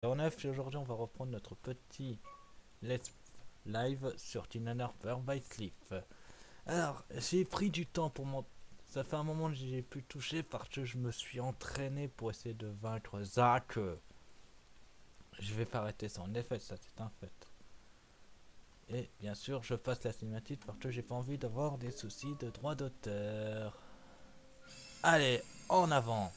En neuf, et aujourd'hui on va reprendre notre petit let's live sur Tinanarper by Sleep. Alors, j'ai pris du temps pour mon... Ça fait un moment que j'ai pu toucher parce que je me suis entraîné pour essayer de vaincre Zack. Je vais pas arrêter ça, en effet, ça c'est un fait. Et bien sûr, je passe la cinématique parce que j'ai pas envie d'avoir des soucis de droit d'auteur. Allez, en avant.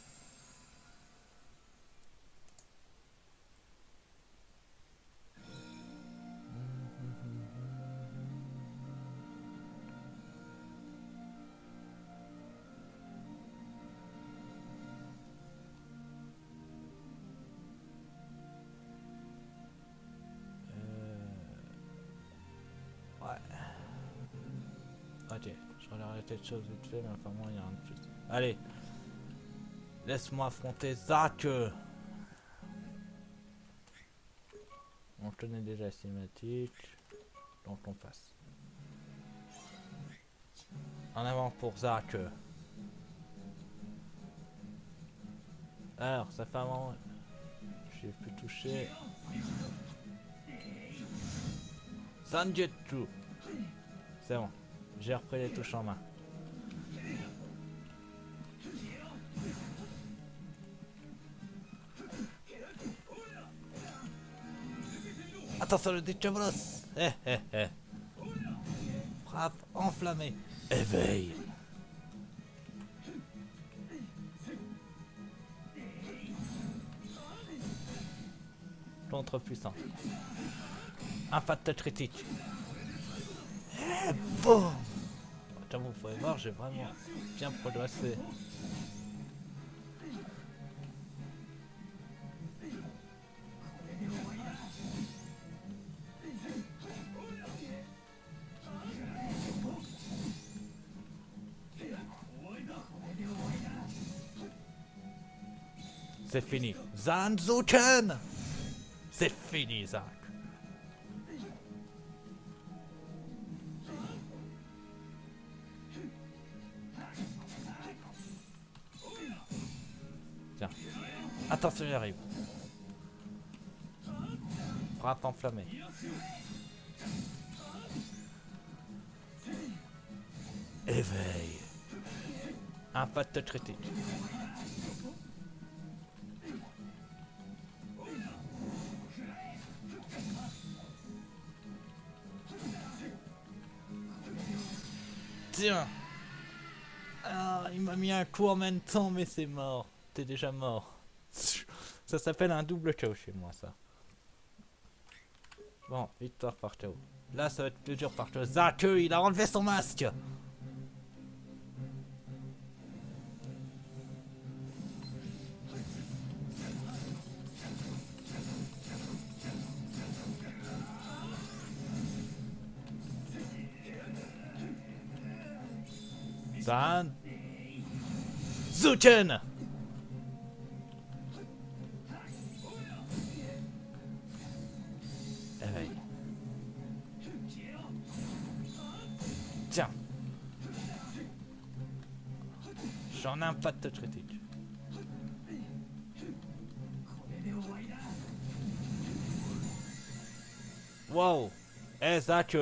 Ouais. Ok, je regarde arrêter de choses vite fait, mais enfin moi il y a un de plus. Allez, laisse-moi affronter Zack. On connaît déjà la cinématique, donc on passe. En avant pour Zack. Alors, ça fait un moment. J'ai pu toucher. Sanjetsu. C'est bon. J'ai repris les touches en main. Attention le Diablos. Eh eh eh. Frappe enflammée. Éveil. Contre puissant. Impact critique. Eh boum. Comme vous pouvez voir, j'ai vraiment bien progressé. C'est fini. Zanzuken. C'est fini, Zack. Tiens. Attention, j'arrive. Frappe enflammée. Éveil. Impact critique. Tiens. Ah, il m'a mis un coup en même temps, mais c'est mort. T'es déjà mort. Ça s'appelle un double KO chez moi, ça. Bon, victoire par KO. Là, ça va être plus dur par KO. Zack, il a enlevé son masque. Zan. Zuken. Éveil. Tiens. J'en ai un pas de critique. Wow. Eh, Zack,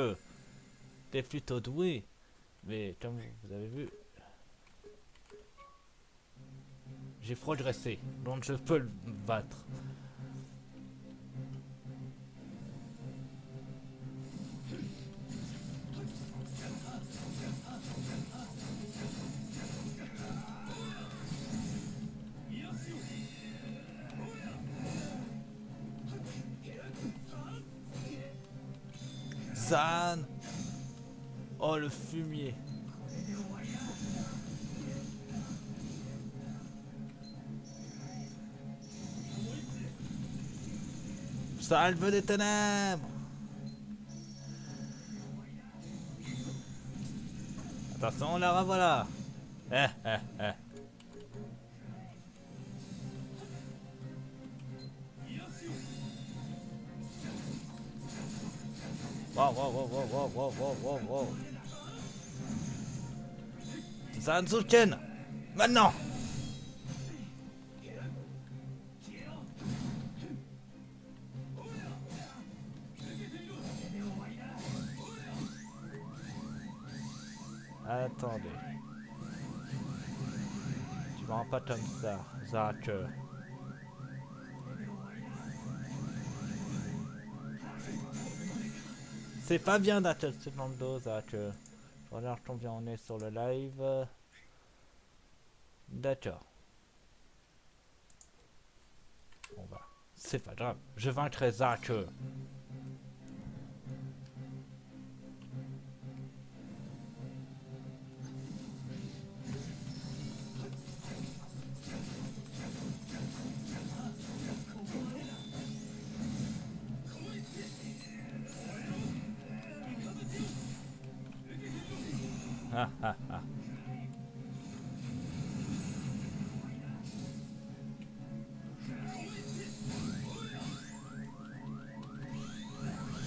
t'es plutôt doué. Mais comme vous avez vu, j'ai progressé. Donc je peux le battre. Zan. Oh, le fumier. Salve des ténèbres. Attention, la revoilà. Eh, eh, eh. Wow, wow, wow, wow, wow, wow, wow, wow, wow. Zanzuken. Maintenant. Attendez. Tu me rends pas comme ça, Zach. C'est pas bien d'attacher dans le dos, Zach. Je regarde combien on est sur le live. D'accord. Bon bah, c'est pas grave. Je vaincrai Zach. Ah ah ah.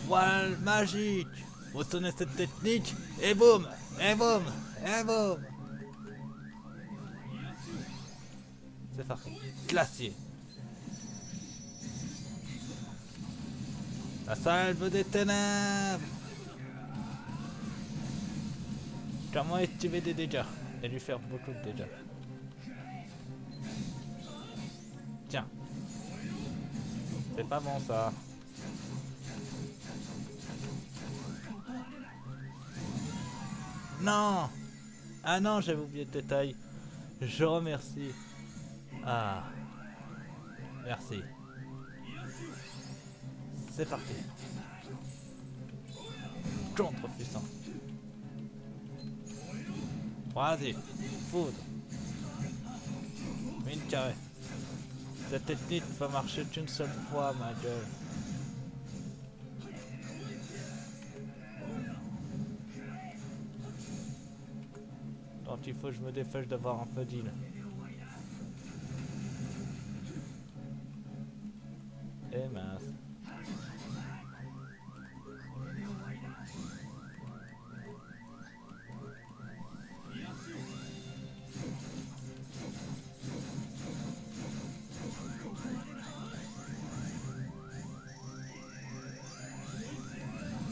Voile magique. Vous sonnez cette technique et boum, et boum, et boum. C'est parti. Glacier. La salve des ténèbres. Comment esquiver des dégâts et lui faire beaucoup de dégâts. Tiens. C'est pas bon ça. Non. Ah non, j'avais oublié le détail. Je remercie. Ah. Merci. C'est parti. Contre-puissant. Vas-y. Foudre. Mine carré. Cette technique va marcher qu'une seule fois, ma gueule. Donc il faut que je me dépêche d'avoir un peu d'île. Et mince.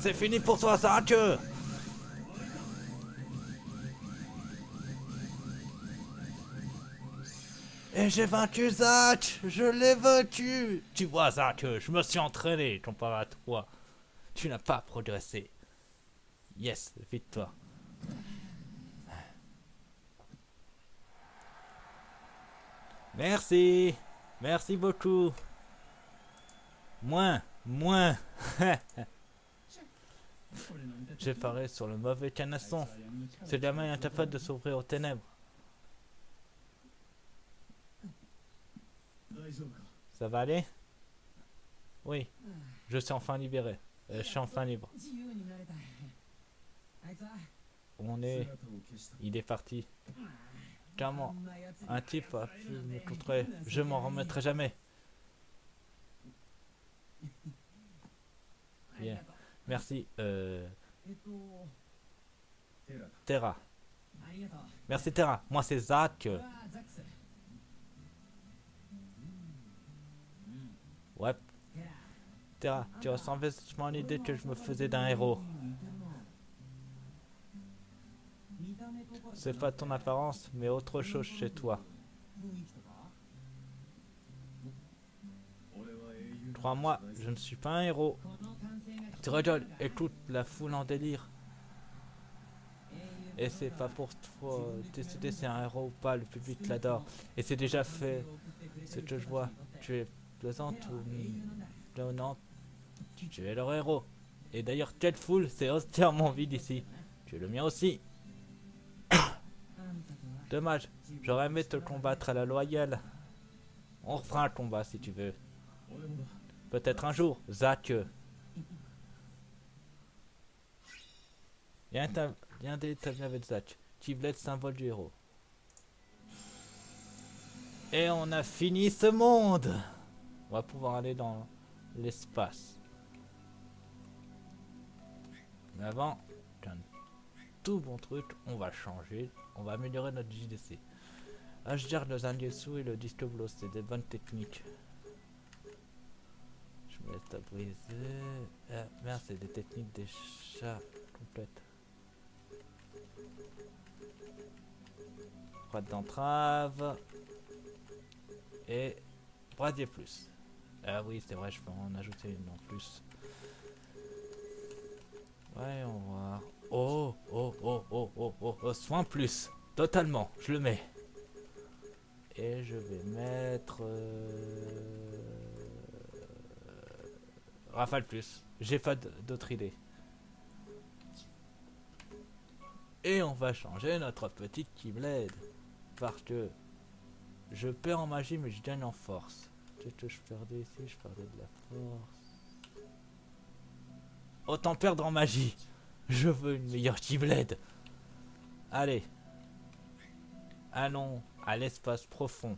C'est fini pour toi, Zach. Et j'ai vaincu Zach. Je l'ai vaincu. Tu vois, Zach, je me suis entraîné comparé à toi. Tu n'as pas progressé. Yes, victoire. Merci. Merci beaucoup. Moins. J'ai paré sur le mauvais canasson. Ce gamin est incapable de s'ouvrir aux ténèbres. Ça va aller? Oui. Je suis enfin libéré. Je suis enfin libre. On est... Il est parti. Clairement, un type a pu me contrer. Je m'en remettrai jamais. Bien. Merci. Terra. Merci Terra. Moi c'est Zach. Ouais. Terra, tu ressembles vachement à l'idée que je me faisais d'un héros. C'est pas ton apparence, mais autre chose chez toi. Crois-moi, je ne suis pas un héros. Tu rigoles, écoute la foule en délire. Et c'est pas pour toi décider si un héros ou pas, le public l'adore. Et c'est déjà fait. Ce que je vois, tu es plaisante ou non, tu es leur héros. Et d'ailleurs, quelle foule, c'est entièrement vide ici. Tu es le mien aussi. Dommage, j'aurais aimé te combattre à la loyale. On refera un combat si tu veux. Peut-être un jour, Zach. Viens d'établir avec Zach. Tivlet, symbole du héros. Et on a fini ce monde. On va pouvoir aller dans l'espace. Mais avant, un tout bon truc, on va changer. On va améliorer notre JDC. Je gère le Zangetsu et le Disco Blow, c'est des bonnes techniques. Je me laisse à briser. Merde, c'est des techniques des chats complètes. Droite d'entrave. Et brasier plus. Ah oui, c'est vrai, je peux en ajouter une en plus. Ouais, on va voir. Oh, oh, oh, oh, oh, oh, oh, soin plus. Totalement, je le mets. Et je vais mettre... Rafale plus. J'ai pas d'autre idée. Et on va changer notre petite Keyblade. Parce que je perds en magie mais je gagne en force. Peut-être que je perdais ici, je perdais de la force. Autant perdre en magie. Je veux une meilleure Keyblade. Allez. Allons à l'espace profond.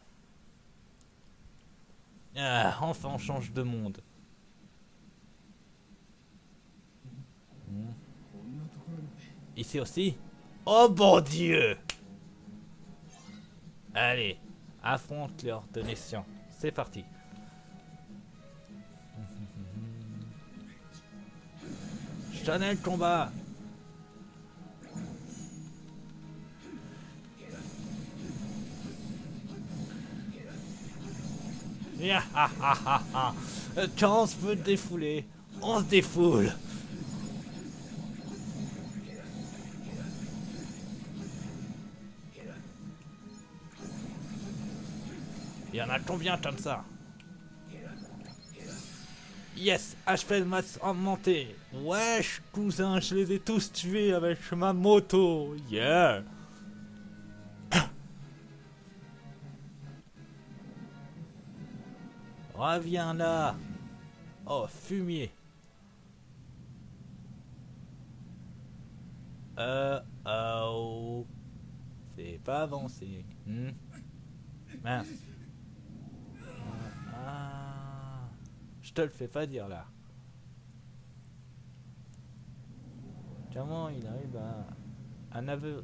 Ah, enfin on change de monde. Ici aussi. Oh bon Dieu. Allez, affronte leur de nations. C'est parti. Chanel combat. Ya, ha, ha, ha, ha. Quand on se veut défouler, on se défoule. Il y en a combien comme ça? Yes, HP de masse augmenté. Wesh, cousin, je les ai tous tués avec ma moto. Yeah. Reviens là. Oh, fumier. Oh. C'est pas avancé. Mince. Ah. Je te le fais pas dire là. Comment il arrive à naviguer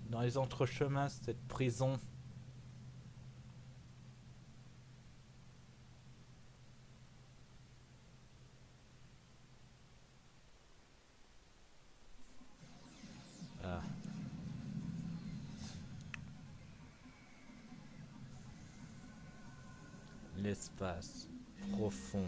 dans les entrechemins cette prison? Ah. L'espace profond.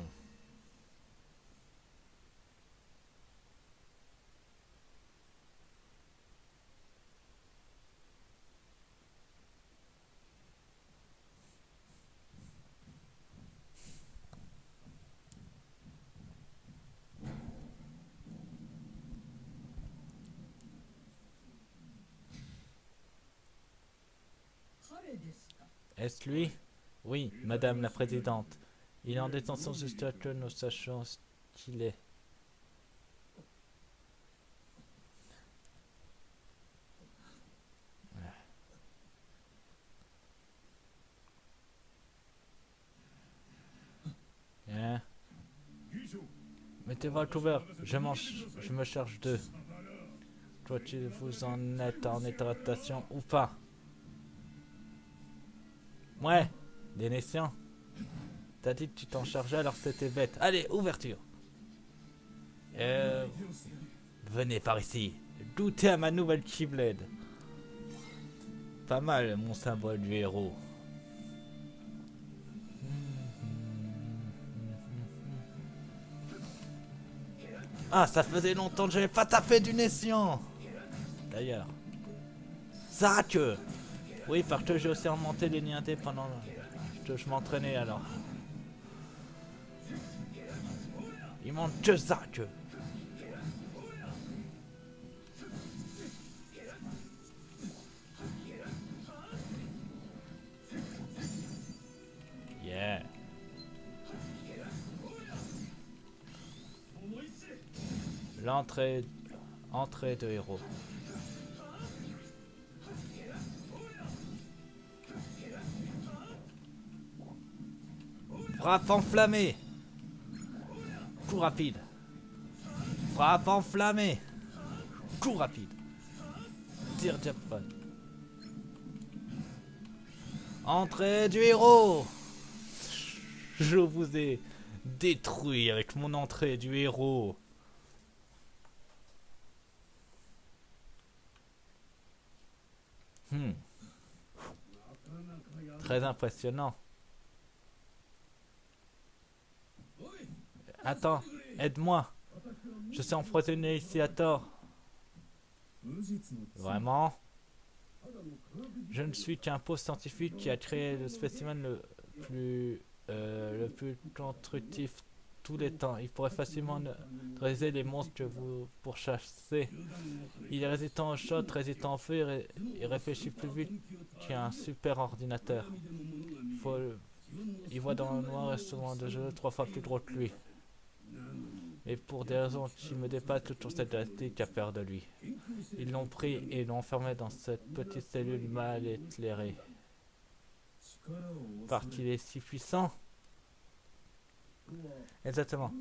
Est-ce lui? Oui, Madame la Présidente. Il est en détention jusqu'à que nous sachions ce qu'il est. Hein? Mettez votre couvert, je me charge d'eux. Toi, tu vous en êtes en état ou pas? Ouais, des nations. T'as dit que tu t'en chargeais alors c'était bête. Allez, ouverture. Venez par ici. Goûtez à ma nouvelle Keyblade. Pas mal mon symbole du héros. Ah, ça faisait longtemps que j'avais pas tapé du nation. D'ailleurs. Zac. Oui, parce que j'ai aussi remonté les niintés pendant que je m'entraînais alors. Il manque que Zac. Yeah. Entrée de héros. Frappe enflammée. Coup rapide. Frappe enflammée. Coup rapide. Tir jackpot. Entrée du héros. Je vous ai détruit avec mon entrée du héros. Très impressionnant. Attends, aide-moi. Je suis empoisonné ici à tort. Vraiment? Je ne suis qu'un pauvre scientifique qui a créé le spécimen le plus constructif tous les temps. Il pourrait facilement neutraliser les monstres que vous pourchassez. Il est résistant au choc, résistant au feu et réfléchit plus vite qu'un super ordinateur. Il voit dans le noir et souvent de jeu 3 fois plus gros que lui. Mais pour des raisons qui me dépassent, toute cette galactique a peur de lui. Ils l'ont pris et l'ont enfermé dans cette petite cellule mal éclairée. Parce qu'il est si puissant. Exactement.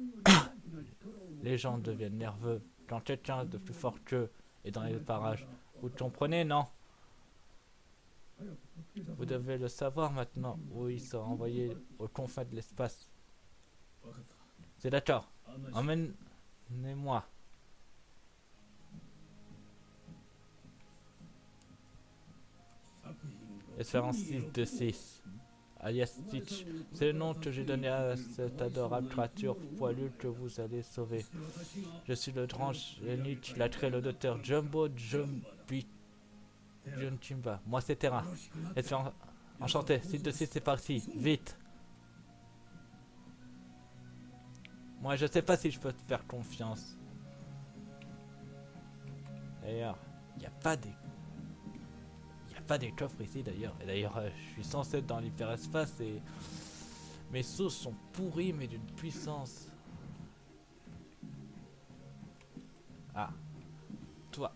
Les gens deviennent nerveux quand quelqu'un de plus fort qu'eux est dans les parages. Vous comprenez, non? Vous devez le savoir maintenant, où il sera envoyé aux confins de l'espace. C'est d'accord. Emmenez-moi. Espérance 626. Alias Stitch. C'est le nom que j'ai donné à cette adorable créature poilue que vous allez sauver. Je suis le grand génie qui l'a créé, le docteur Jumbo Jumba. Moi c'est Terra. Espérance... Enchanté. 626 c'est parti. Vite. Moi je sais pas si je peux te faire confiance. D'ailleurs, il n'y a pas des... pas des coffres ici d'ailleurs. Et d'ailleurs, je suis censé être dans l'hyperespace et mes sauts sont pourris mais d'une puissance. Ah, toi.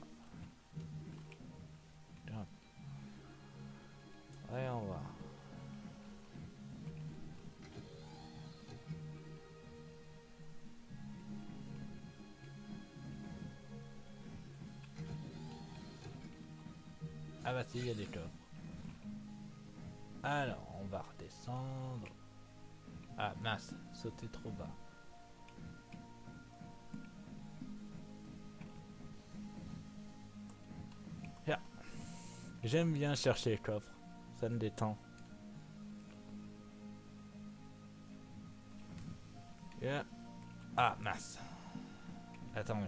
Voyons voir. Ah bah si, il y a des coffres. Alors, on va redescendre. Ah mince, sauter trop bas. Yeah. J'aime bien chercher les coffres, ça me détend. Yeah. Ah mince. Attends, oui.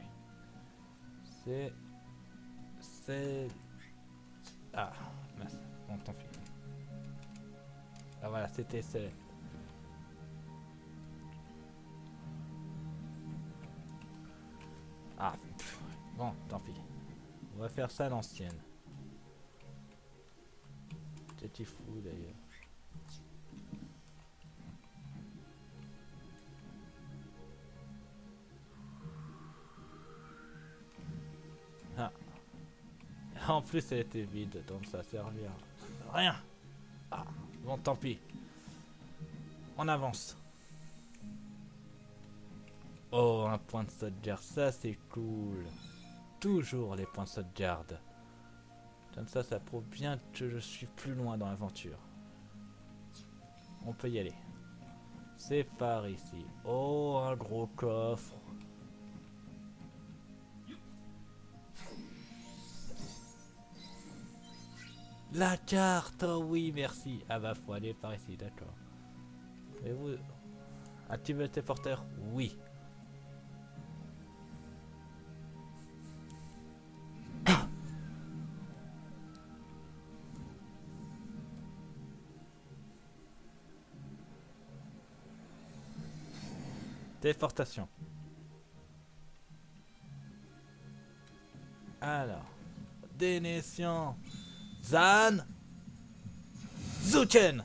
C'est... Ah, mince. Bon, tant pis. Ah voilà, c'était ce... Ah, pff, bon, tant pis. On va faire ça à l'ancienne. C'était fou d'ailleurs. Ah. En plus, elle était vide, donc ça servira à rien. Ah, bon, tant pis. On avance. Oh, un point de sauvegarde, ça c'est cool. Toujours les points de sauvegarde. Comme ça prouve bien que je suis plus loin dans l'aventure. On peut y aller. C'est par ici. Oh, un gros coffre. La carte, oh oui, merci. Ah bah, faut aller par ici, d'accord. Et vous... Active le téléporteur? Oui. Téléportation. Alors. Dénéciant. Zan. Zuken.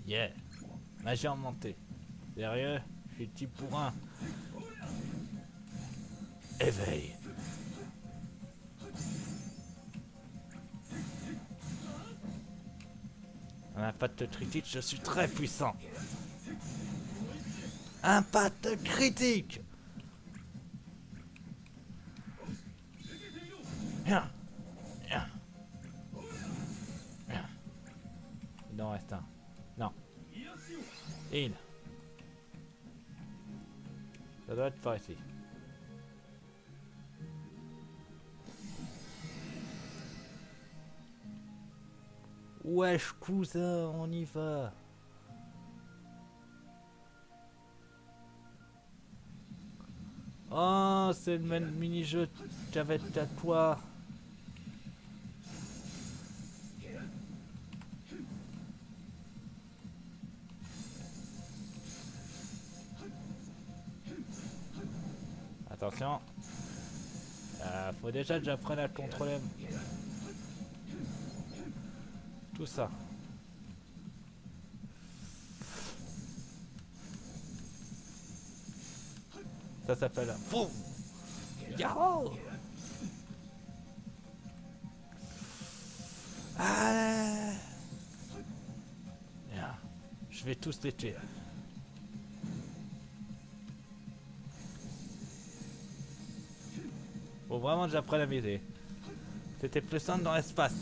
Yeah. Magie augmentée. Sérieux? Je suis petit pour un. Éveil. Un impact critique, je suis très puissant. Impact critique. Bien. Bien. Bien. Il en reste un. Non. Il. Ça doit être par ici. Wesh cousin, on y va. Oh, c'est le même mini-jeu qu'avec à toi. Attention. Faut déjà que j'apprenne à contrôler tout ça. Ça s'appelle boum. Yahoo. Ah. Bien. Je vais tous les tuer. Faut vraiment que j'apprenne à viser. C'était plus simple dans l'espace.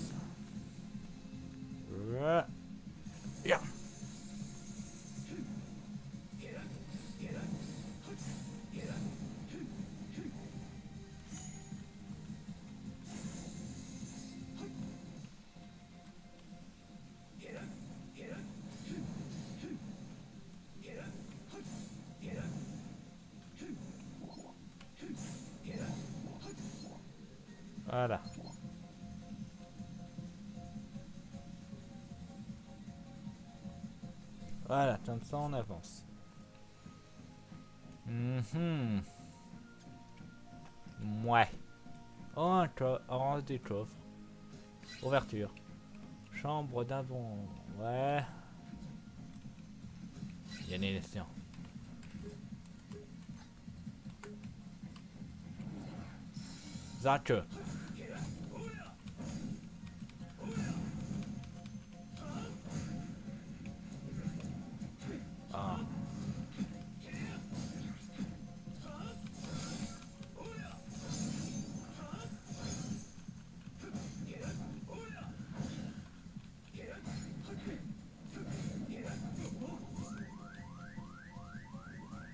Yeah. Voilà. Voilà, comme ça on avance. Ouais. Oh, orange des coffres. Ouverture. Chambre d'avant. Ouais. Il y a une élection. Zach. Ah.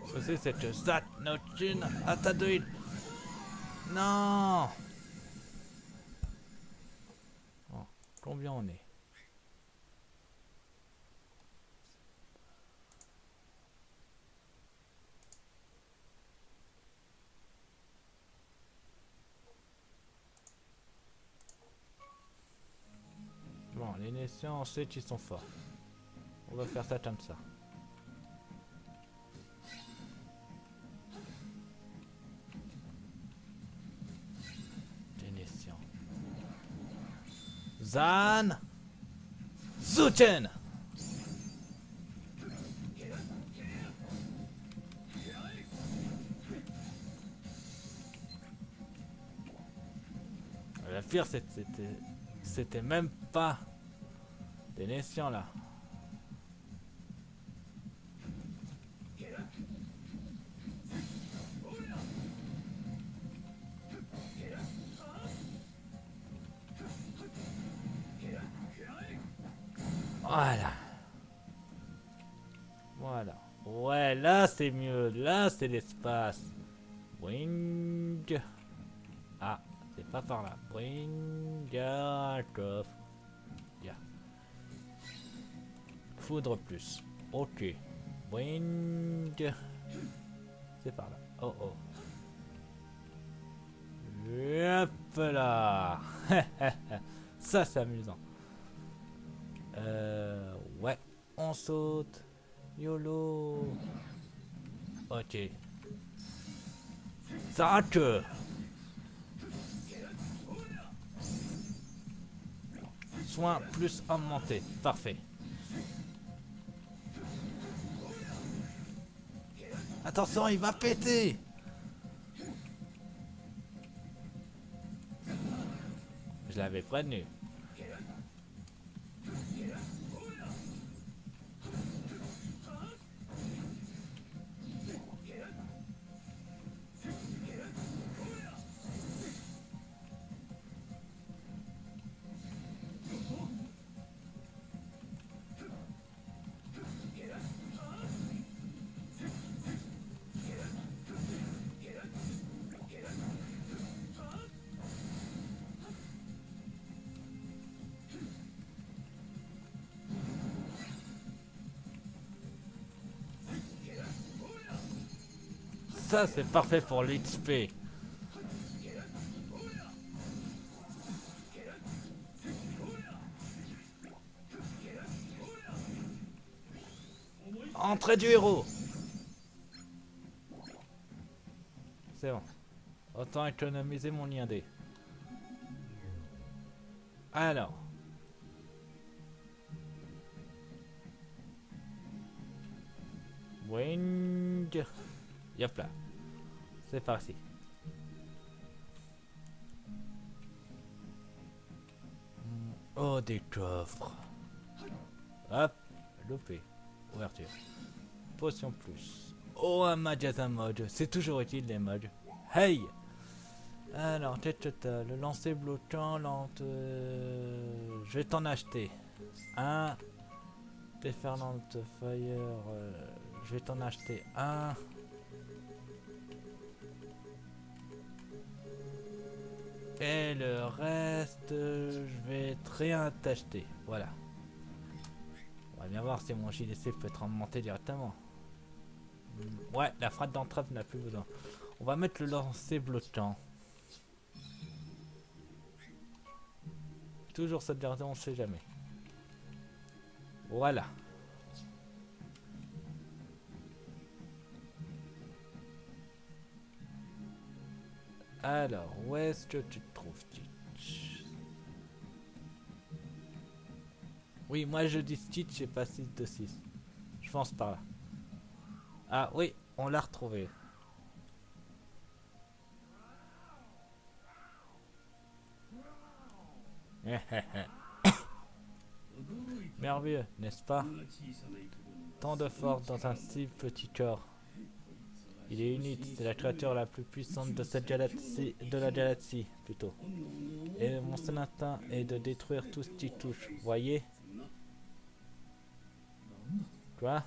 Ceci c'est Zach nocturne à ta d'huile. Non. Oh, combien on est? Bon, les nations, on sait qu'ils sont forts. On va faire ça comme ça. Les nations. Zan Zuten. La pire, c'était même pas des nations là. Voilà. Voilà. Ouais, là c'est mieux. Là c'est l'espace. Wing. Ah, c'est pas par là. Wing. Coffre. Yeah. Foudre plus. Ok. Wing. C'est par là. Oh oh. Hop là. Ça c'est amusant. Ouais. On saute. YOLO. Ok. Ça que. Soin plus augmenté. Parfait. Attention, il va péter. Je l'avais prévenu. Ça, c'est parfait pour l'XP. Entrée du héros. C'est bon. Autant économiser mon IND. Alors. Wing. Yop là. C'est parti. Oh, des coffres. Hop. Loupé. Ouverture. Potion plus. Oh, un magasin mode. C'est toujours utile les modes. Hey! Alors, le lancer bloquant, lente. Je vais t'en acheter. Un. Déferlante fire. Je vais t'en acheter un. Et le reste, je vais rien t'acheter. Voilà. On va bien voir si mon JDC peut être remonté directement. Ouais, la frappe d'entrave n'a plus besoin. On va mettre le lancer bloquant. Toujours cette dernière, on sait jamais. Voilà. Alors, où est-ce que tu te trouves, Stitch? Oui, moi je dis Stitch et pas 6 de 6. Je pense par là. Ah oui, on l'a retrouvé. Merveilleux, n'est-ce pas? Tant de force dans un si petit corps. Il est unique, c'est la créature la plus puissante de cette galaxie, de la galaxie plutôt. Et mon seul instinct est de détruire tout ce qui touche, voyez? Quoi?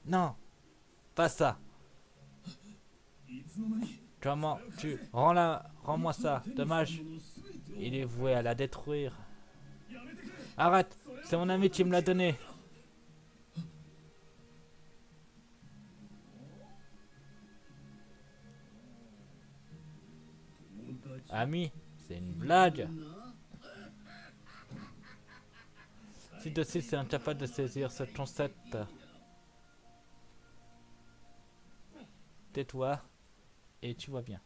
Non, pas ça. Comment tu... Rends-moi ça. Dommage. Il est voué à la détruire. Arrête. C'est mon ami qui me l'a donné. Ami, c'est une blague. Si de six est incapable de saisir ce concept. Tais-toi. Et tu vois bien.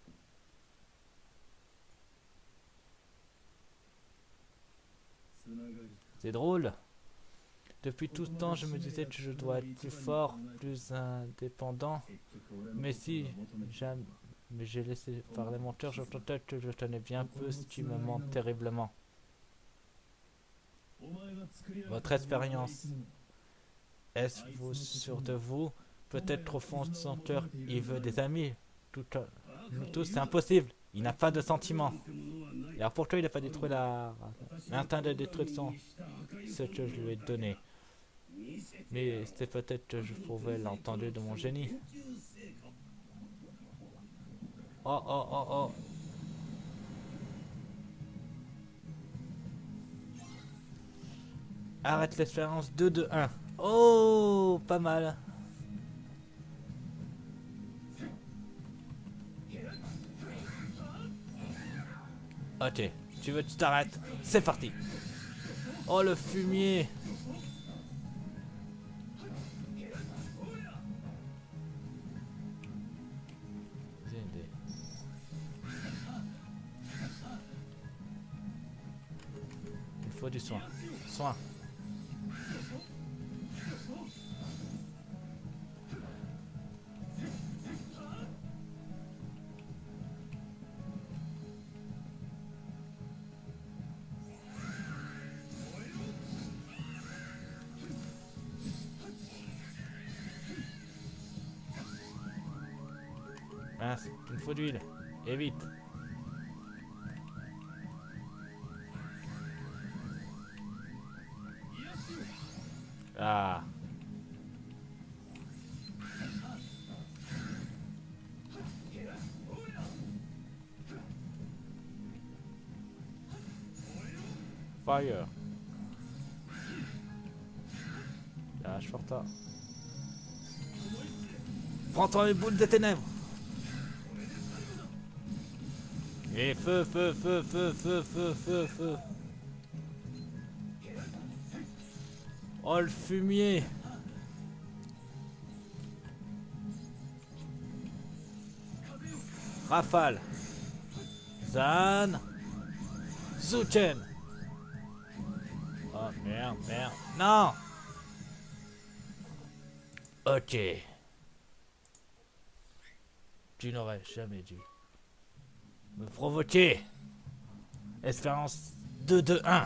C'est drôle. Depuis tout ce temps, je me disais que je dois être plus fort, plus indépendant. Mais si, jamais, mais j'ai laissé parler mon cœur, je sentais que je tenais bien peu ce qui me manque terriblement. Votre expérience. Est-ce vous sûr de vous? Peut-être au fond de son cœur, il veut des amis. Nous tous, c'est impossible. Il n'a pas de sentiments. Et alors pourquoi il n'a pas détruit l'instinct de destruction, ce que je lui ai donné? Mais c'est peut-être que je pouvais l'entendre de mon génie. Oh oh oh oh. Arrête l'expérience 2-2-1. Oh, pas mal. Ok, tu veux que tu t'arrêtes? C'est parti. Oh, le fumier. Il faut du soin. Soin. Mince, il me faut d'huile. Et vite. Ah. Fire. Lâche Forta. Prends-toi les boules des ténèbres. Et feu, feu, feu, feu, feu, feu, feu, feu. Oh le fumier. Rafale. Zan. Zuchen. Oh merde, merde. Non. Ok. Tu n'aurais jamais dû me provoquer. Espérance 2-2-1.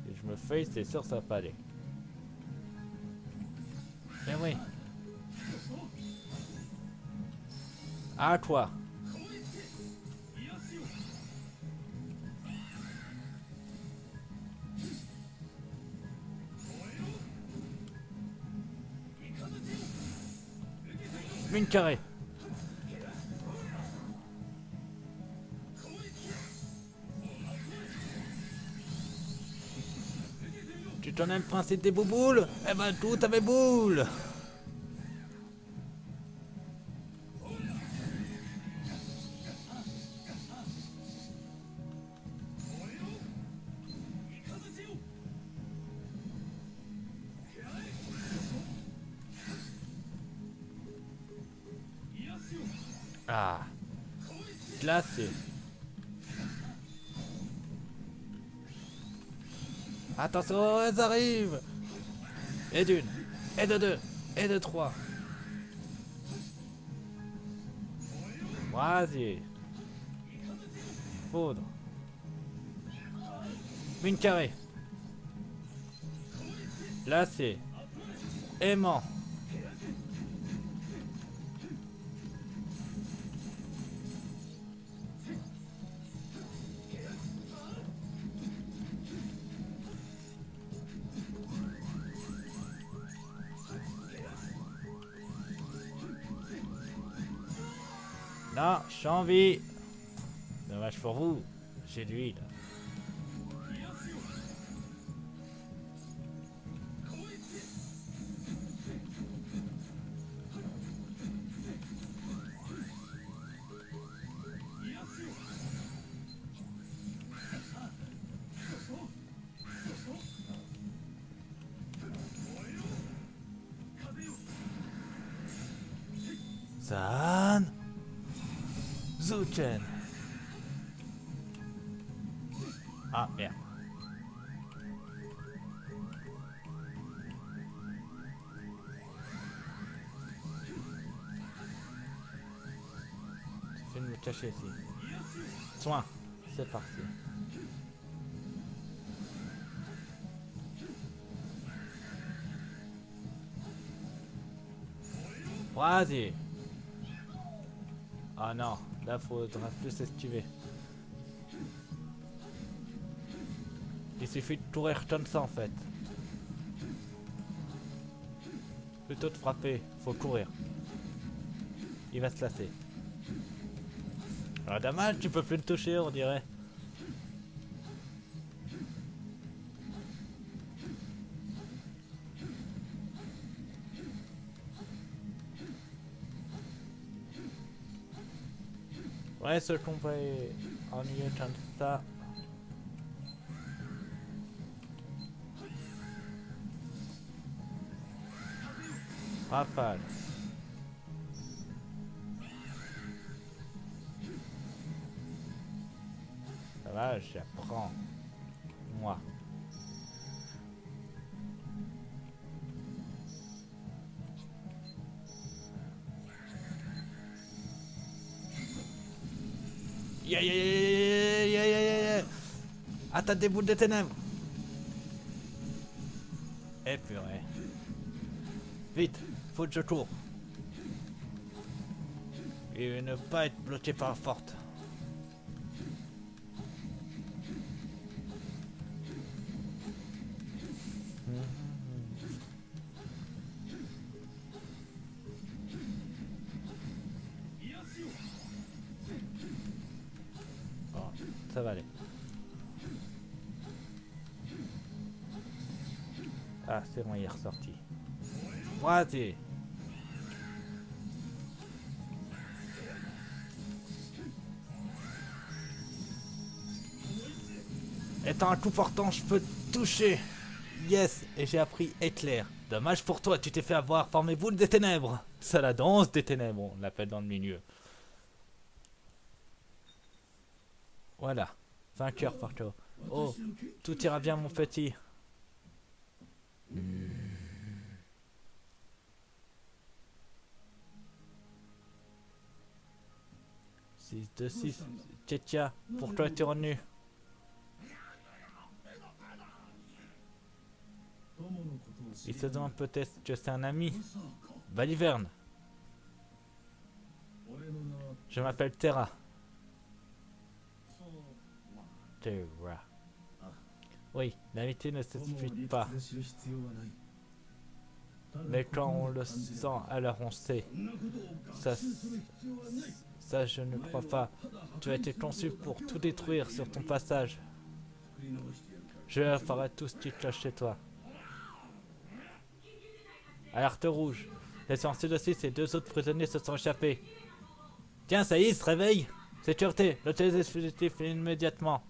Si je me fais, c'est sûr ça va pas aller. Mais oui. À toi. Une carré. Tu t'en aimes principe des bouboules? Eh ben tout à mes boules. Ah. Glacé. Attention, elles arrivent. Et d'une. Et de deux. Et de trois. Vas-y. Foudre. Une carré. Glacé. Aimant. Non, j'ai envie. Dommage pour vous, j'ai de l'huile. Zan. Zuchen. Ah merde. J'essaie de me cacher ici. Soin. C'est parti. Vas-y. Ah non, là faudra plus esquiver. Il suffit de courir comme ça en fait. Plutôt de frapper, faut courir. Il va se lasser. Ah dommage, tu peux plus le toucher on dirait. Ouais, ce combat est ennuyeux comme ça. Rafale. Ça va, j'apprends. Moi. Attaque des boules de ténèbres. Eh purée. Vite, faut que je cours. Et ne pas être bloqué par la forte. ça va aller. Ah, c'est bon, il est ressorti. Raté. Étant un coup portant, je peux toucher. Yes, et j'ai appris éclair. Dommage pour toi, tu t'es fait avoir, formez-vous des ténèbres. C'est la danse des ténèbres, on l'appelle dans le milieu. Voilà, vainqueur par toi. Oh, tout ira bien mon petit. 6, 2, 6. Tchétcha, pour toi tu es revenu. Il se demande peut-être que c'est un ami. Baliverne. Je m'appelle Terra. Terra. Oui, l'amitié ne se suffit pas. Mais quand on le sent, alors on sait. Ça, je ne crois pas. Tu as été conçu pour tout détruire sur ton passage. Je ferai tout ce qui cloche chez toi. Alerte rouge. Les sorciers de 6 et 2 autres prisonniers se sont échappés. Tiens, ça y est, se réveille. Sécurité, localisez les fugitifs immédiatement.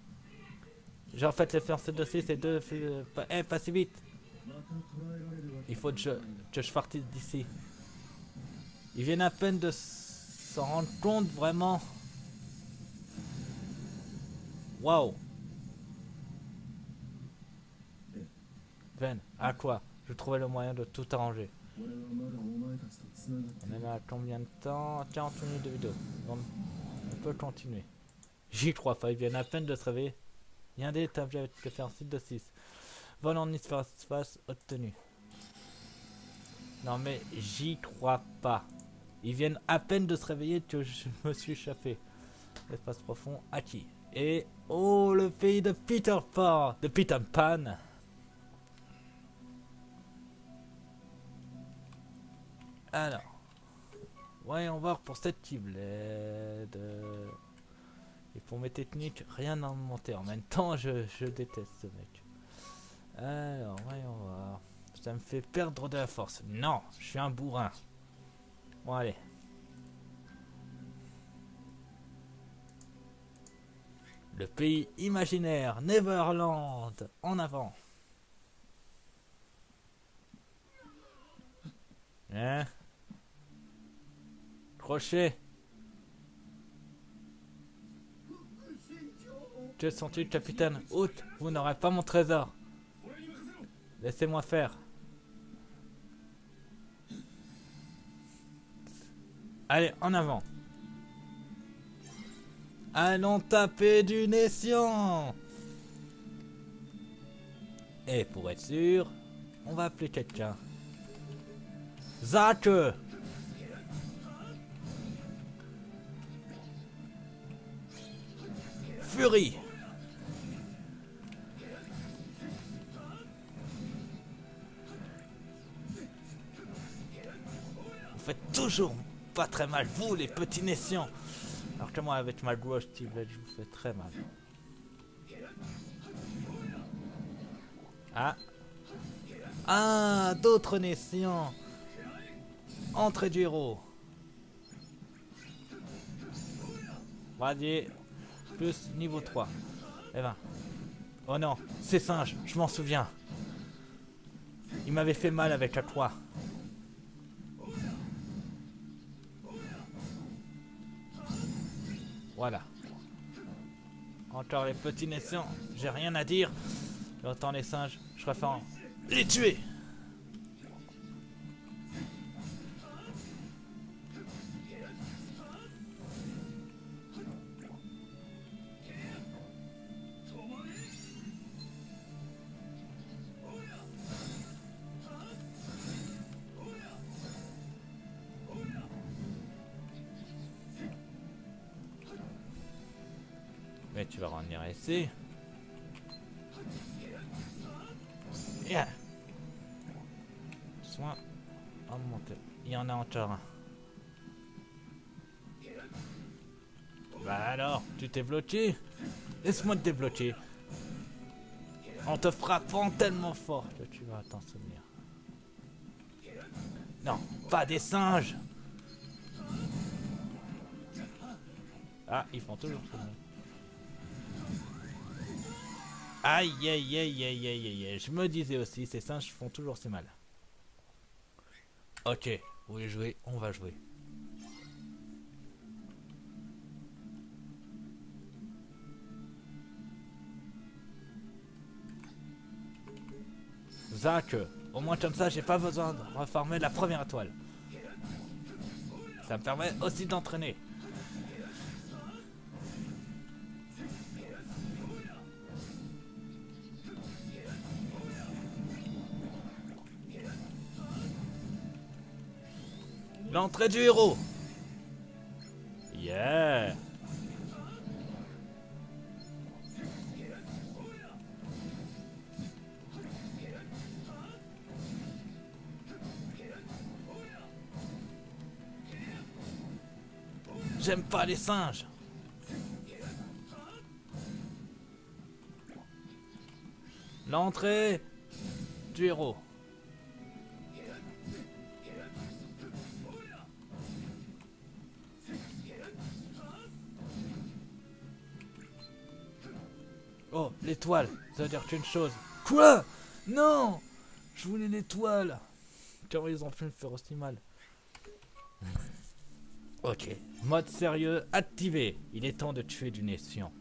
J'ai en fait les sorciers de 6 et 2... pas si vite. Il faut que je partisse d'ici. Ils viennent à peine de s'en rendre compte, vraiment. Waouh. Ven, à quoi? Je trouvais le moyen de tout arranger. On est là à combien de temps? 40 minutes de vidéo. Donc, on peut continuer. J'y crois pas, ils viennent à peine de se réveiller. Il y a un dé établi avec le faire site de 6. Vol en face obtenu. Non mais j'y crois pas. Ils viennent à peine de se réveiller que je me suis échappé. Espace profond acquis. Et oh, le pays de Peter Pan. De Peter Pan. Alors. Voyons voir pour cette cible. Et pour mes techniques, rien à monter. En même temps, je déteste ce mec. Alors, voyons voir. Ça me fait perdre de la force. Non, je suis un bourrin. Bon, allez. Le pays imaginaire, Neverland. En avant. Hein? Crochet. Que sont-ils, capitaine? Out, vous n'aurez pas mon trésor. Laissez-moi faire. Allez, en avant. Allons taper du nation. Et pour être sûr, on va appeler quelqu'un. Zach. Fury. Vous faites toujours pas très mal, vous les petits nations. Alors que moi avec ma gauche je vous fais très mal. Ah. Ah, d'autres nations. Entrée du héros. Radier. Plus niveau 3. Et 20. Oh non, c'est singe, je m'en souviens. Il m'avait fait mal avec la croix. Voilà. Encore les petits naissants, j'ai rien à dire. Autant les singes, je préfère les tuer. Mais tu vas revenir ici. Yeah. Soin. En monter. Il y en a encore un. Bah alors, tu t'es bloqué? Laisse-moi te débloquer. En te frappant tellement fort que tu vas t'en souvenir. Non, pas des singes. Ah, ils font toujours ça. Aïe, aïe, aïe, aïe, aïe, aïe, aïe. Je me disais aussi, ces singes font toujours si mal. Ok, vous voulez jouer, on va jouer. Zach, au moins comme ça, j'ai pas besoin de reformer la première étoile. Ça me permet aussi d'entraîner. L'entrée du héros. Yeah. J'aime pas les singes. L'entrée du héros. Oh, l'étoile, ça veut dire qu'une chose. Quoi? Non! Je voulais l'étoile. Comment ils ont pu me faire aussi mal? Ok, mode sérieux activé. Il est temps de tuer du nation.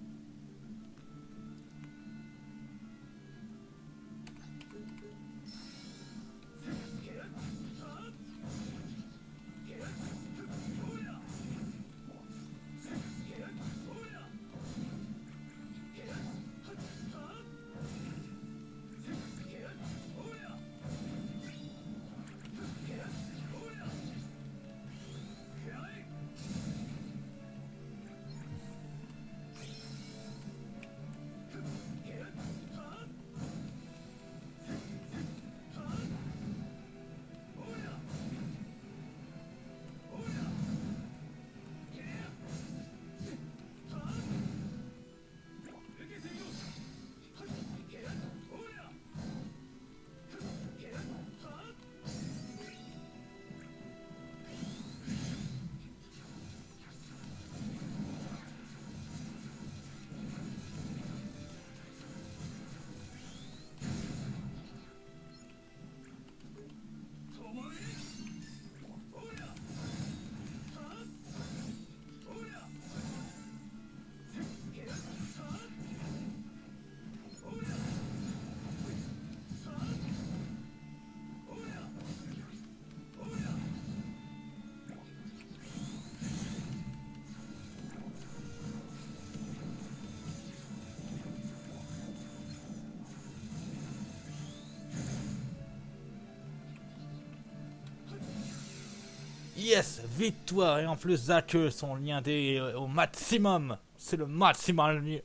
Yes, victoire. Et en plus, Zach, son lien des au maximum. C'est le maximum.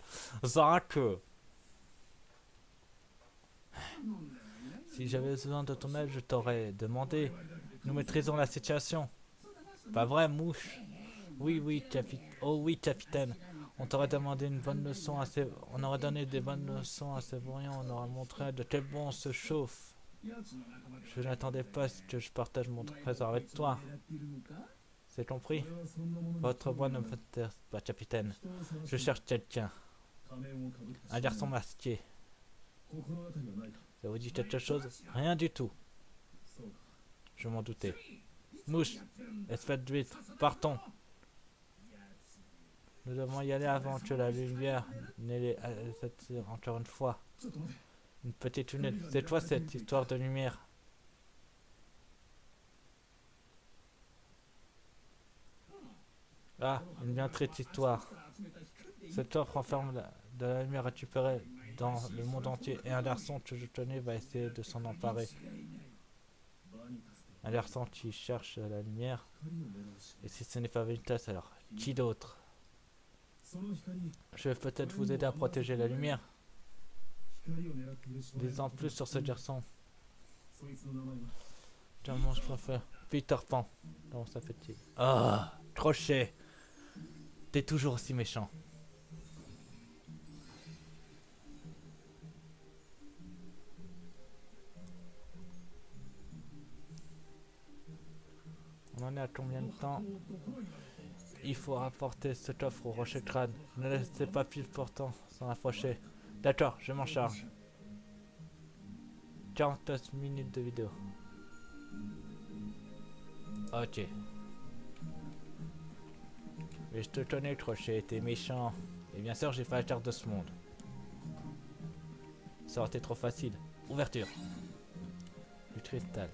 Zach. Si j'avais besoin de ton aide, je t'aurais demandé. Nous maîtrisons la situation. Pas vrai, mouche? Oui, oui, capitaine. Oh oui, capitaine. On t'aurait demandé une bonne leçon à ces... On aurait donné des bonnes leçons à ces voyants. On aurait montré de quel bon on se chauffe. Je n'attendais pas que je partage mon trésor avec toi. C'est compris? Votre voix ne m'intéresse pas, capitaine. Je cherche quelqu'un. Un garçon masqué. Ça vous dit quelque chose? Rien du tout. Je m'en doutais. Mouche, espèce d'huître, partons. Nous devons y aller avant que la lumière n'ait encore une fois. Une petite lunette. C'est toi cette histoire de lumière? Ah, une bien triste histoire. Cette offre renferme de la lumière récupérée dans le monde entier et un garçon que je connais va essayer de s'en emparer. Un garçon qui cherche la lumière. Et si ce n'est pas Vanitas, alors qui d'autre? Je vais peut-être vous aider à protéger la lumière. Dis-en plus sur ce garçon. Comment je préfère Peter Pan. Comment ça fait-il? Ah, crochet. T'es toujours aussi méchant. combien de temps il faut rapporter cette offre au rocher crâne. Ne laissez pas plus pourtant s'en approcher. D'accord, je m'en charge. 49 minutes de vidéo. Ok. Mais je te connais, Crochet, t'es méchant. Et bien sûr, j'ai fait la carte de ce monde. Ça aurait été trop facile. Ouverture. Du cristal.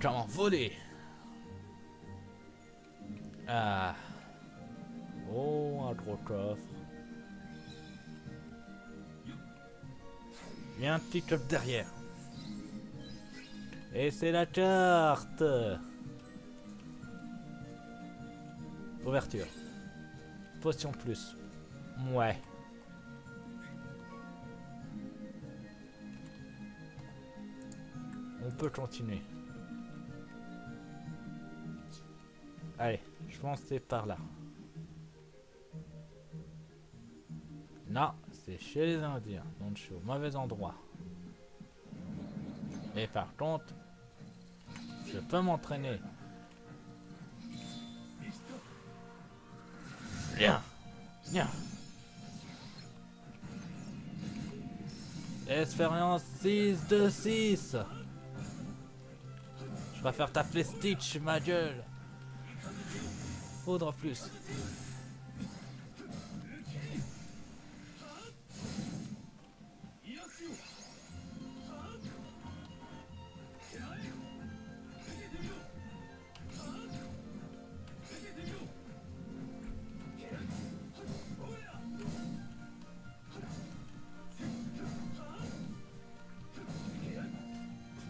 Comment voler? Ah. Oh, un gros coffre. Il y a un petit coffre derrière. Et c'est la carte. Ouverture. Potion plus. Ouais. On peut continuer. Allez, je pense que c'est par là. Non, c'est chez les Indiens, donc je suis au mauvais endroit. Et par contre, je peux m'entraîner. Viens, viens. Expérience 6 de 6. Je préfère t'appeler Stitch, ma gueule. Faudra plus.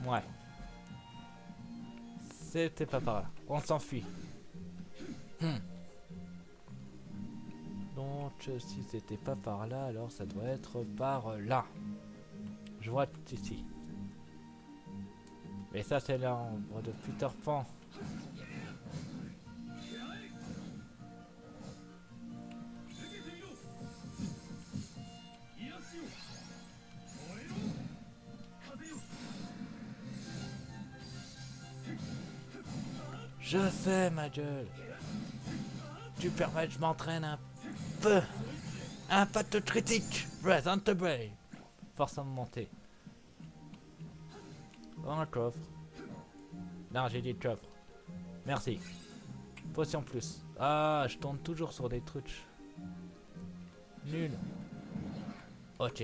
Ouais. C'était pas par là. On s'enfuit. Donc si c'était pas par là, alors ça doit être par là. Je vois tout ici. Mais ça c'est l'ombre de Peter Pan. Je sais, ma gueule. Tu permets que je m'entraîne un peu. Impact critique. Present Brave. Force à me monter. Oh, un coffre. Non, j'ai dit coffre. Merci. Potion plus. Ah, je tourne toujours sur des trucs. Nul. Ok.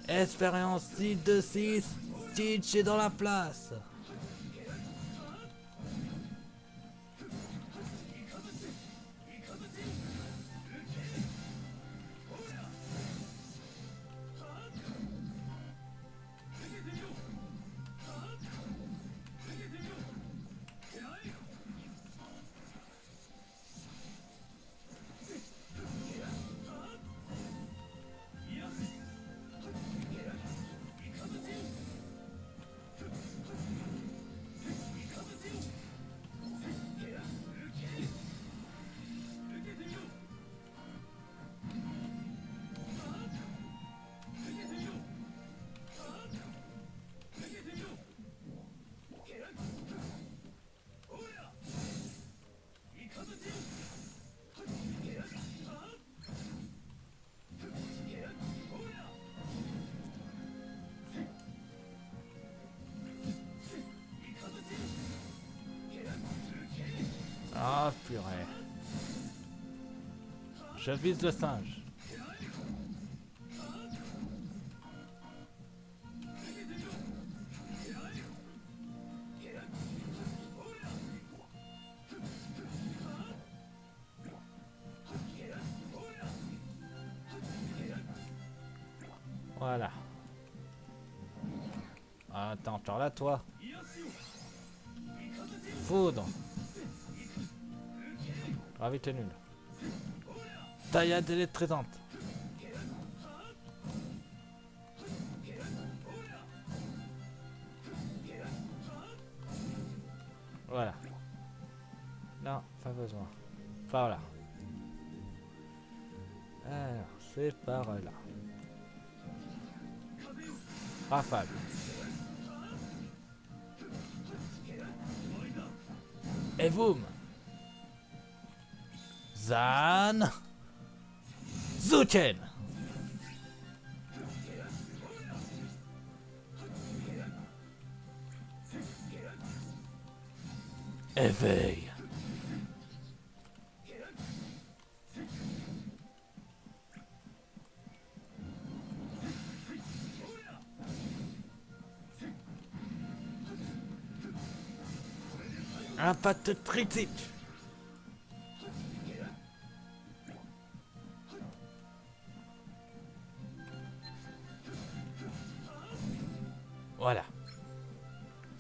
Expérience 6 de 6. Stitch est dans la place. Ah, purée. Je vise le singe. Voilà. Attends, encore là, toi. Foudre. Gravité nulle. Taillade électrisante. Voilà. Non, pas besoin. Par là. Alors, c'est par là. Rafale. Et boum. Zan. Zuchen. Éveil. Impact critique. Voilà.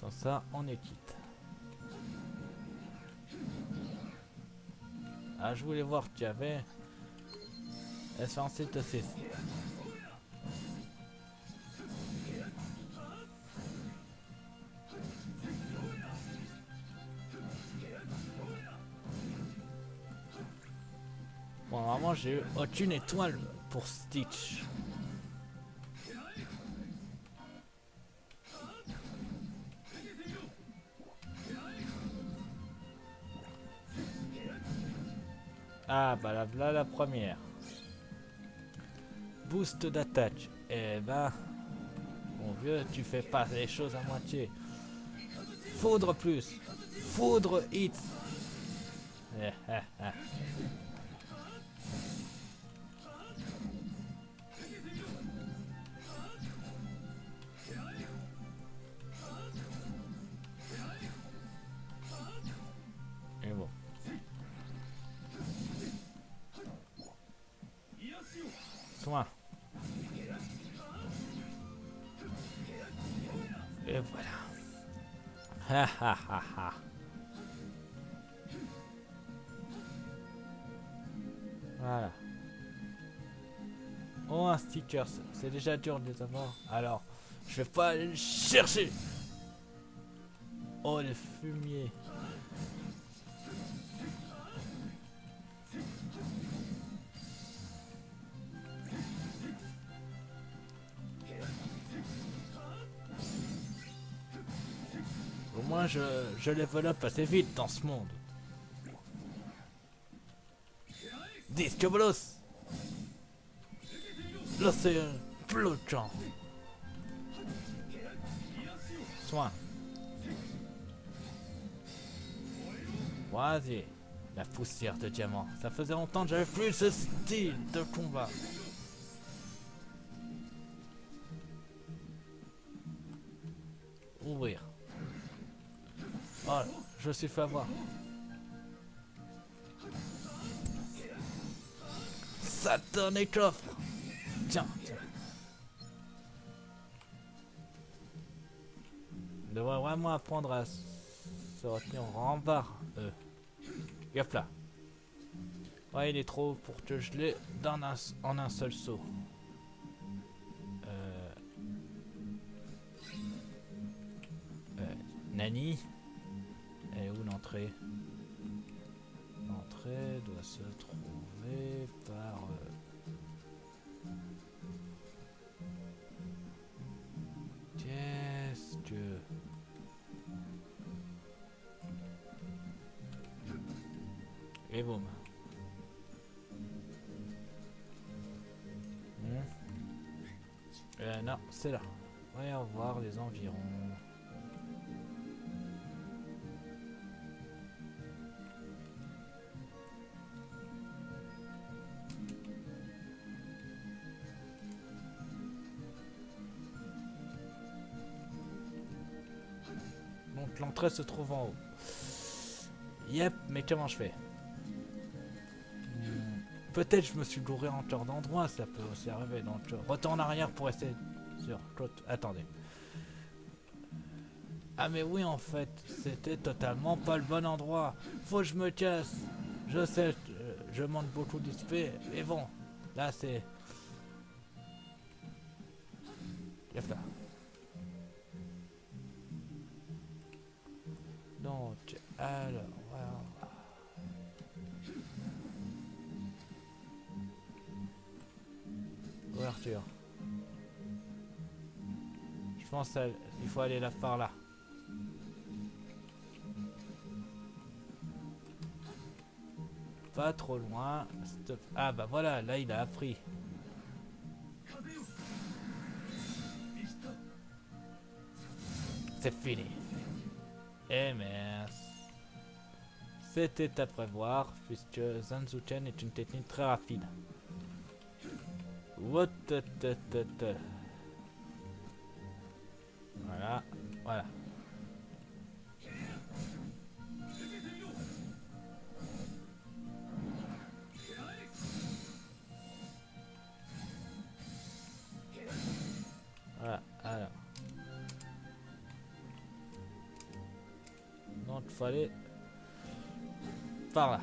Sans ça, on est quitte. Ah, je voulais voir qu'il y avait S26 6. Bon, vraiment, j'ai eu aucune étoile pour Stitch. Ah, bah là, la première. Boost d'attaque. Eh ben, mon vieux, tu fais pas les choses à moitié. Foudre plus. Foudre hit. Et bon. Soin. Et voilà. Ha ha ha ha. Voilà. Oh, un sticker, c'est déjà dur de les avoir. Alors, je vais pas aller le chercher. Oh, le fumier. Au moins, je level up assez vite dans ce monde. Disque bolos. L'océan plongeant. Soin. Vas-y. La poussière de diamant. Ça faisait longtemps que j'avais plus ce style de combat. Ouvrir. Oh, je me suis fait avoir. Satan et coffre. Tiens, tiens. On devrait vraiment apprendre à se retenir en rempart. Gaffe là. Ouais, il est trop haut pour que je l'ai en un seul saut. Nani. Et où l'entrée? L'entrée doit se trouver par... Qu'est-ce que... Et boum. Non, c'est là. Voyons voir les environs. Donc l'entrée se trouve en haut. Yep, mais comment je fais? Peut-être je me suis gouré en cœur d'endroit, ça peut aussi arriver. Donc retourne en arrière pour rester sur l'autre. Attendez. Ah mais oui en fait, c'était totalement pas le bon endroit. Faut que je me casse. Je sais, je manque beaucoup d'XP. Mais bon, là c'est... Yep là. Donc, alors, voilà. Ouverture. pense qu'il faut aller là par là. Pas trop loin. Stop. Ah bah voilà, là il a appris. C'est fini. Eh merde. C'était à prévoir, puisque Zanzuchen est une technique très rapide. What the. Voilà, voilà. Voilà, alors. Donc il fallait par là.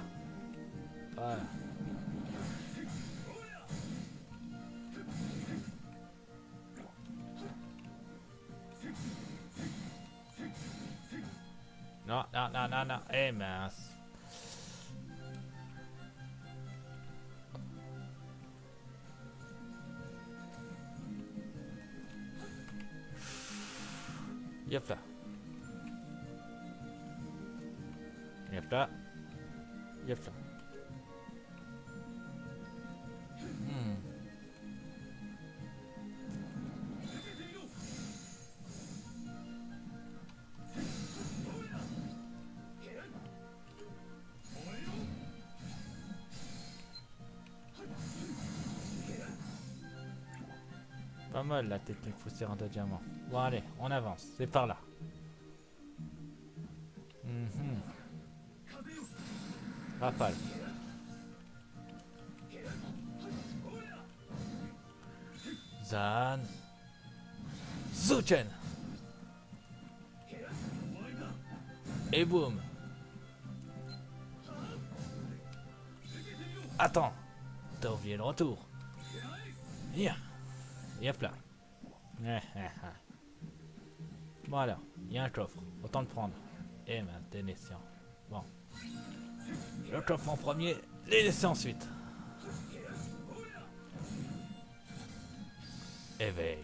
Voilà. Non, non, non, non, non. Eh mince. Yep là. Yep là. Yep là. Pas mal la technique poussière de diamant. Bon allez, on avance. C'est par là. Rafale. Zan. Zuchen. Et boum. Attends. T'as oublié le retour. Viens. Yep là. Bon alors, il y a un coffre. Autant le prendre. Et maintenant, laisser. Bon. Le coffre en premier, les laisser ensuite. Éveil.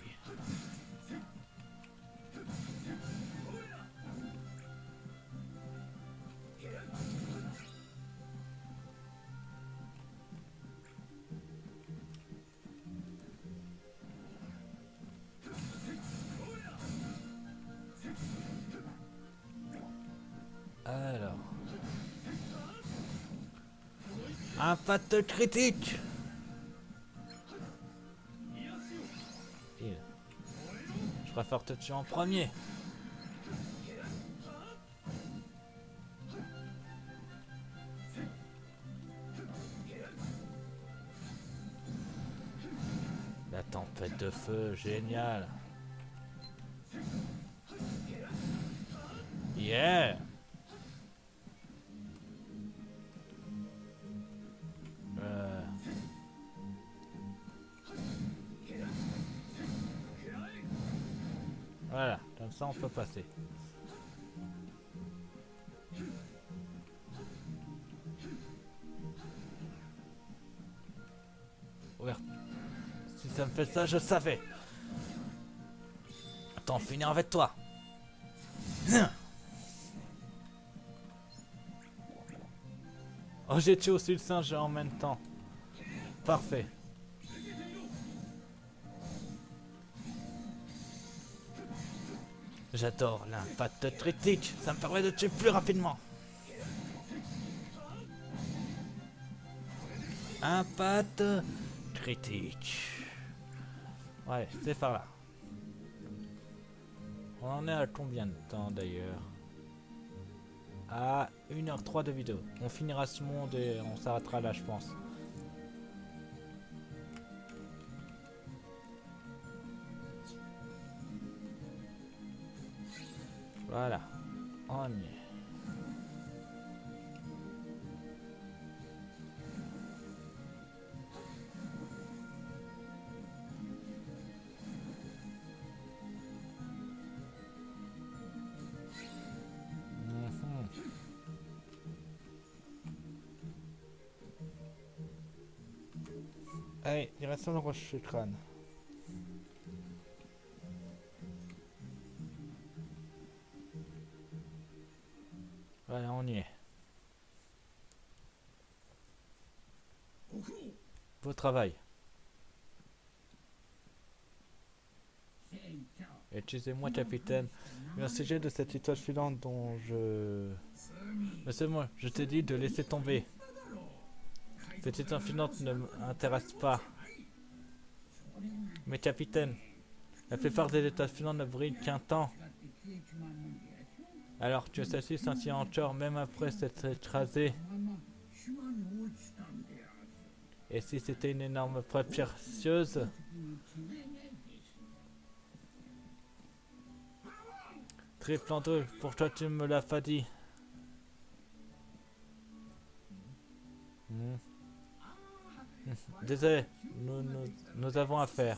Alors. Impact critique. Je préfère te tuer en premier. La tempête de feu, génial. Yeah. Voilà, comme ça on peut passer. Ouvert. Si ça me fait ça, je savais. Attends, finir avec toi. Oh, j'ai tué aussi le singe en même temps. Parfait. J'adore l'impact critique. Ça me permet de tuer plus rapidement. Impact critique. Ouais, c'est par là. On en est à combien de temps d'ailleurs? À 1h03 de vidéo. On finira ce monde et on s'arrêtera là, je pense. Voilà. On y est. Allez, direction le rocher crâne. Voilà, on y est. Beau travail. Excusez-moi, capitaine. Mais au sujet de cette étoile filante dont je... Mais c'est moi, je t'ai dit de laisser tomber. Cette étoile filante ne m'intéresse pas. Mais capitaine, la plupart des étoiles filantes ne brillent qu'un temps. Alors que celle-ci scintille encore même après s'être écrasée. Et si c'était une énorme preuve précieuse? Triple en deux, pourquoi tu me l'as pas dit? Désolé, nous avons affaire.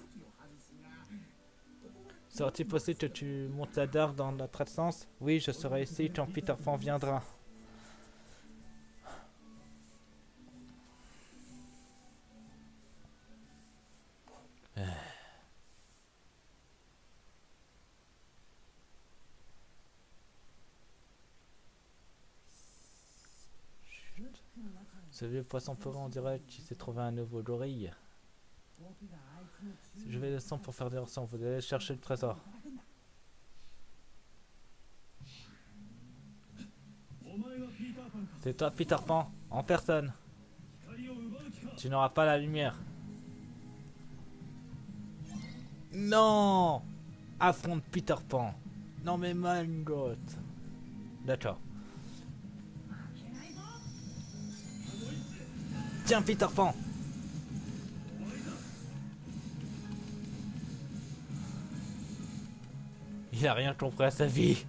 Serait-il possible que tu montes la darde dans notre absence? Oui, je serai ici quand Peter Pan viendra. Ce vieux poisson peureux, on dirait qu'il s'est trouvé un nouveau gorille. Je vais descendre pour faire des rançons. Vous allez chercher le trésor. C'est toi, Peter Pan, en personne. Tu n'auras pas la lumière. Non! Affronte Peter Pan. Non mais Mangot. D'accord. Tiens, Peter Pan. Il a rien compris à sa vie.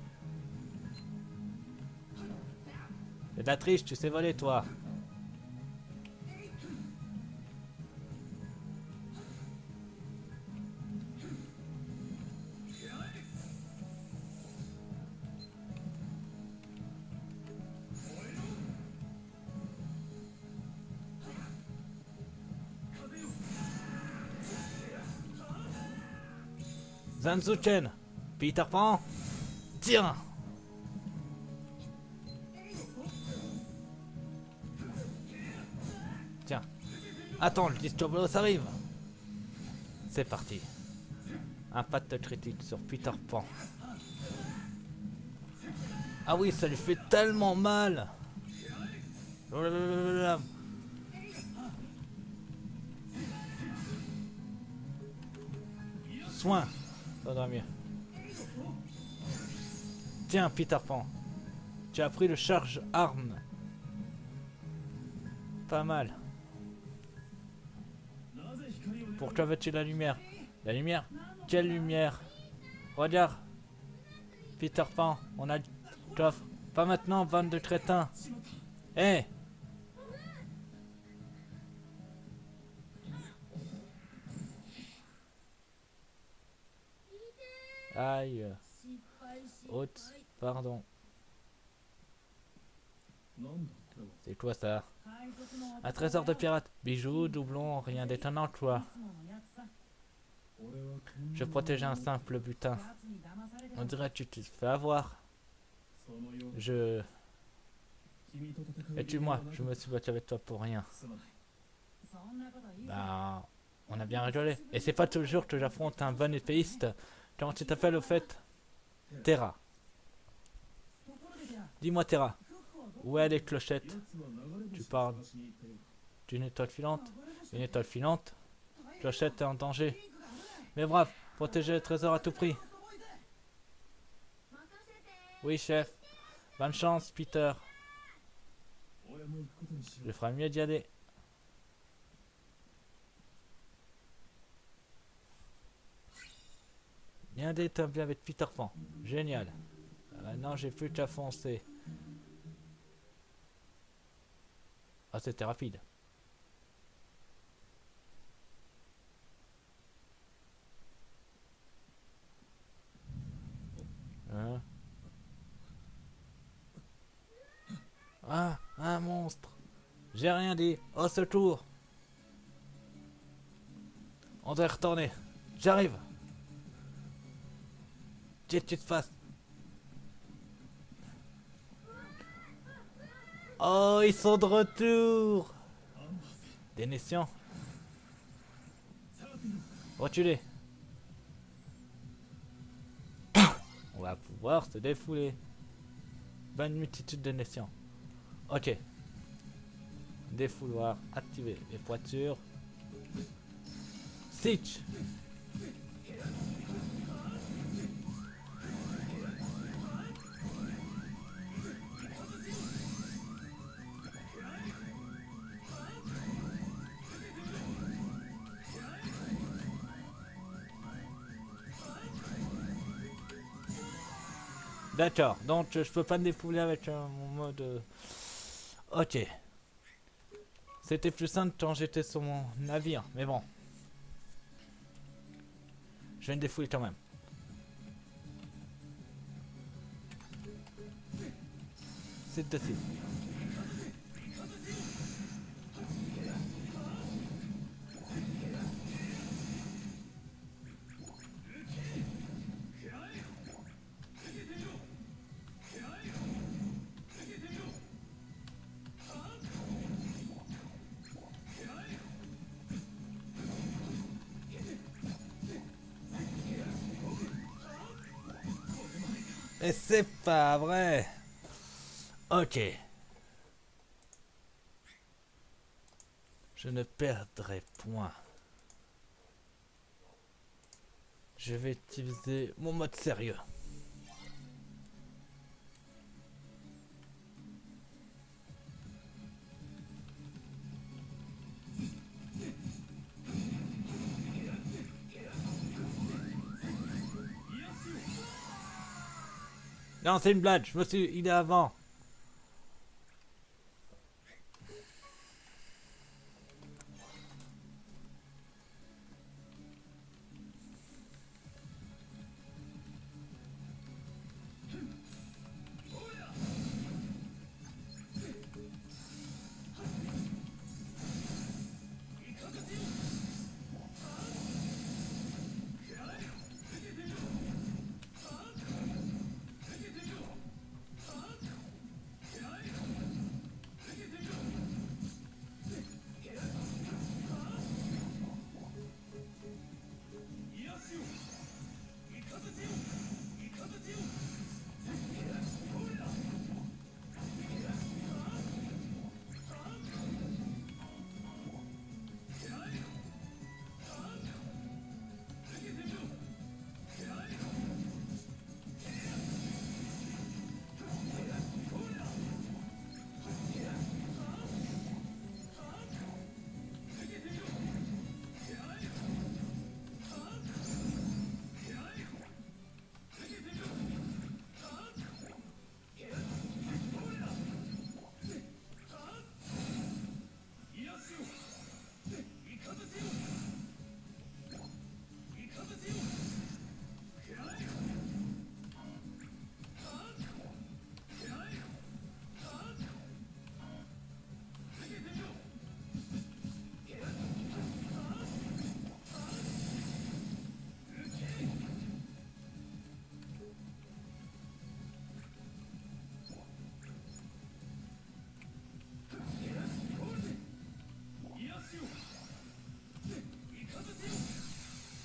C'est de la triche, tu sais voler toi. Zanzuken, Peter Pan, tiens. Tiens. Attends, le Discovery arrive. C'est parti. Impact critique sur Peter Pan. Ah oui, ça lui fait tellement mal. Soin. Ça va mieux. Tiens, Peter Pan. Tu as pris le charge-arme. Pas mal. Pourquoi veux-tu la lumière? La lumière? Quelle lumière? Regarde. Peter Pan, on a le coffre. Pas maintenant, bande de crétins. Hé! Aïe. Oups, pardon. C'est quoi ça? Un trésor de pirate. Bijoux, doublons, rien d'étonnant quoi. Je protégeais un simple butin. On dirait que tu te fais avoir. Et tue-moi, je me suis battu avec toi pour rien. Ben, on a bien rigolé. Et c'est pas toujours que j'affronte un bon épéiste. Comment tu t'appelles au fait? Terra. Dis-moi Terra, où est les clochettes? Tu parles d'une étoile filante? Une étoile filante? Clochette est en danger. Mais brave, protégez le trésor à tout prix. Oui chef. Bonne chance Peter. Je ferai mieux d'y aller. Bien d'établi avec Peter Pan. Génial. Maintenant j'ai plus qu'à foncer. Ah c'était rapide. Hein? Ah, un monstre. J'ai rien dit. Au secours. On doit retourner. J'arrive. Qu'est-ce que tu te fasses? Oh, ils sont de retour. Des nations. Reculez. On va pouvoir se défouler. Bonne multitude de nations. Ok. Défouloir activé. Les voitures. Siege. D'accord, donc je peux pas me défouler avec mon mode... Ok. C'était plus simple quand j'étais sur mon navire, mais bon. Je vais me défouler quand même. C'est de suite. Et c'est pas vrai. Ok. Je ne perdrai point. Je vais utiliser mon mode sérieux. Non, c'est une blague. Je me suis idée avant.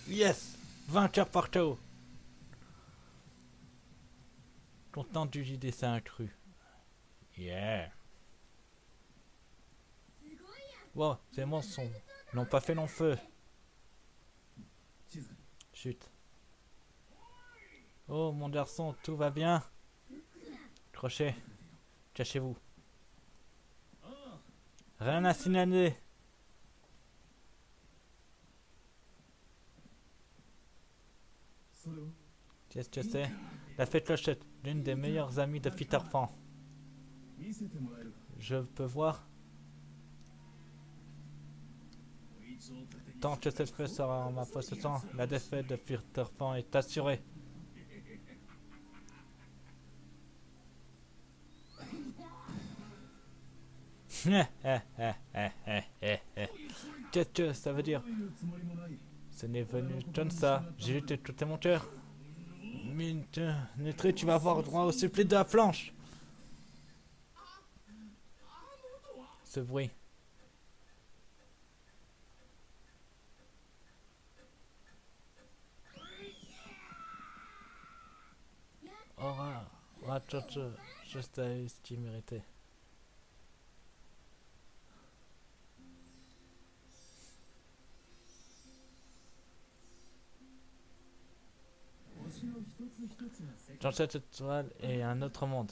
Yes, vainqueur partout. Content du JD, c'est inclus. Yeah. Wow, c'est mon son. Ils n'ont pas fait long feu. Chut. Oh mon garçon, tout va bien? Crochet, cachez-vous. Rien à signaler. Qu'est-ce que c'est? La fée Clochette, l'une des meilleures amies de Peter Pan. Je peux voir? Tant que cette fée sera en ma possession, la défaite de Peter Pan est assurée. Qu'est-ce que ça veut dire? Ce n'est venu comme ça. J'ai lutté tout mon cœur. Nétré, tu vas avoir droit au supplice de la planche. ce bruit? Aura, juste à ce qu'il méritait. Dans cette étoile et un autre monde.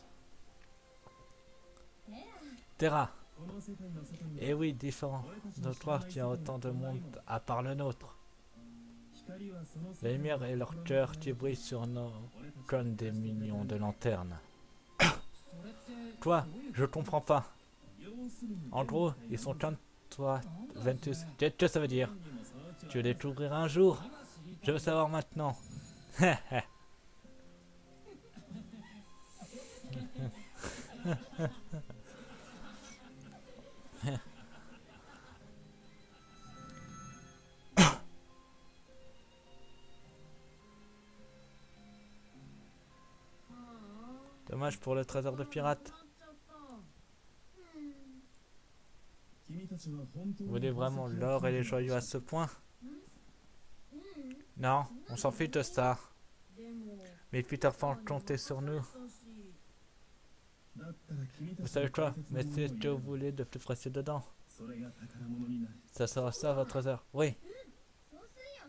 Terra. Et oui, différent de toi qui a autant de monde à part le nôtre. La lumière et leur cœur qui brillent sur nos comme des millions de lanternes. Toi, je comprends pas. En gros, ils sont comme toi, Ventus. Qu'est-ce que ça veut dire? Tu veux les découvrir un jour? Je veux savoir maintenant. Dommage pour le trésor de pirate. Vous voulez vraiment l'or et les joyaux à ce point? Non, on s'en fiche de ça. Mais Peter Pan comptait sur nous. Vous savez quoi? Mettez ce que vous voulez de plus précieux dedans. Ça sera ça votre trésor. Oui.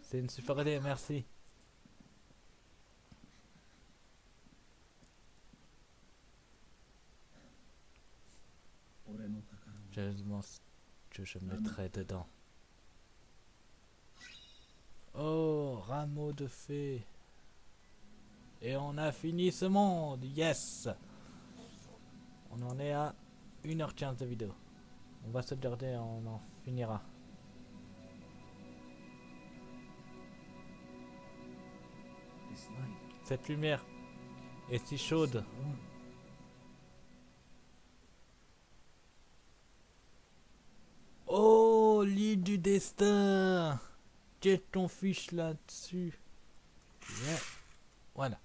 C'est une super idée, merci. Je demande ce que je mettrai dedans. Oh, rameau de fée. Et on a fini ce monde. Yes. On en est à 1h15 de vidéo. On va se garder, on en finira. Cette lumière est si chaude. Oh, l'île du destin. Qu'est-ce qu'on fiche là-dessus? Yeah. Voilà.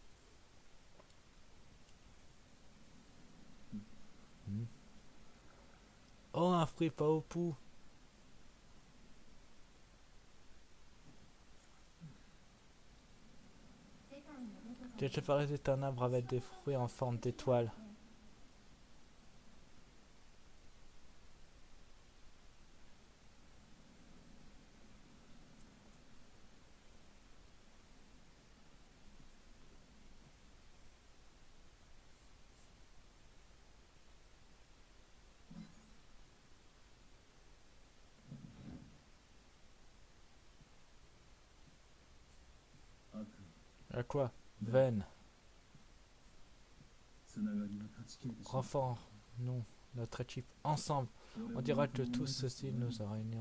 Oh, un fruit pas au pouls. Quelque part est un arbre avec des fruits en forme d'étoile. À quoi? Veine. Renforçons notre équipe ensemble. On dira que tout ceci nous a réunis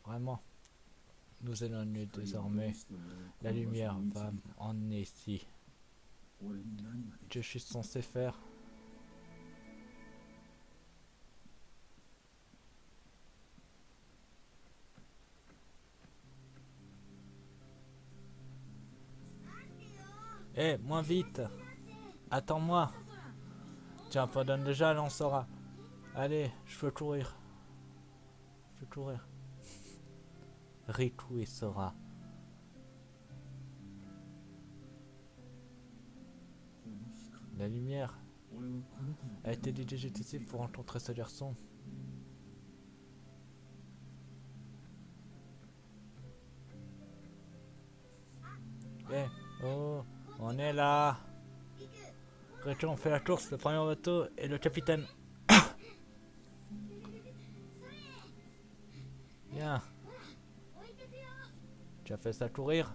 vraiment. Nous éloignons désormais. La lumière va emmener ici. Que je suis censé faire? Eh, moins vite! Attends-moi! Tiens, pardonne déjà, là on saura. Allez, je peux courir. Je peux courir. Riku et Sora. La lumière a été dirigée ici pour rencontrer ce garçon. Eh, oh, on est là. Riku, on fait la course, le premier bateau et le capitaine. Bien. Tu as fait ça courir?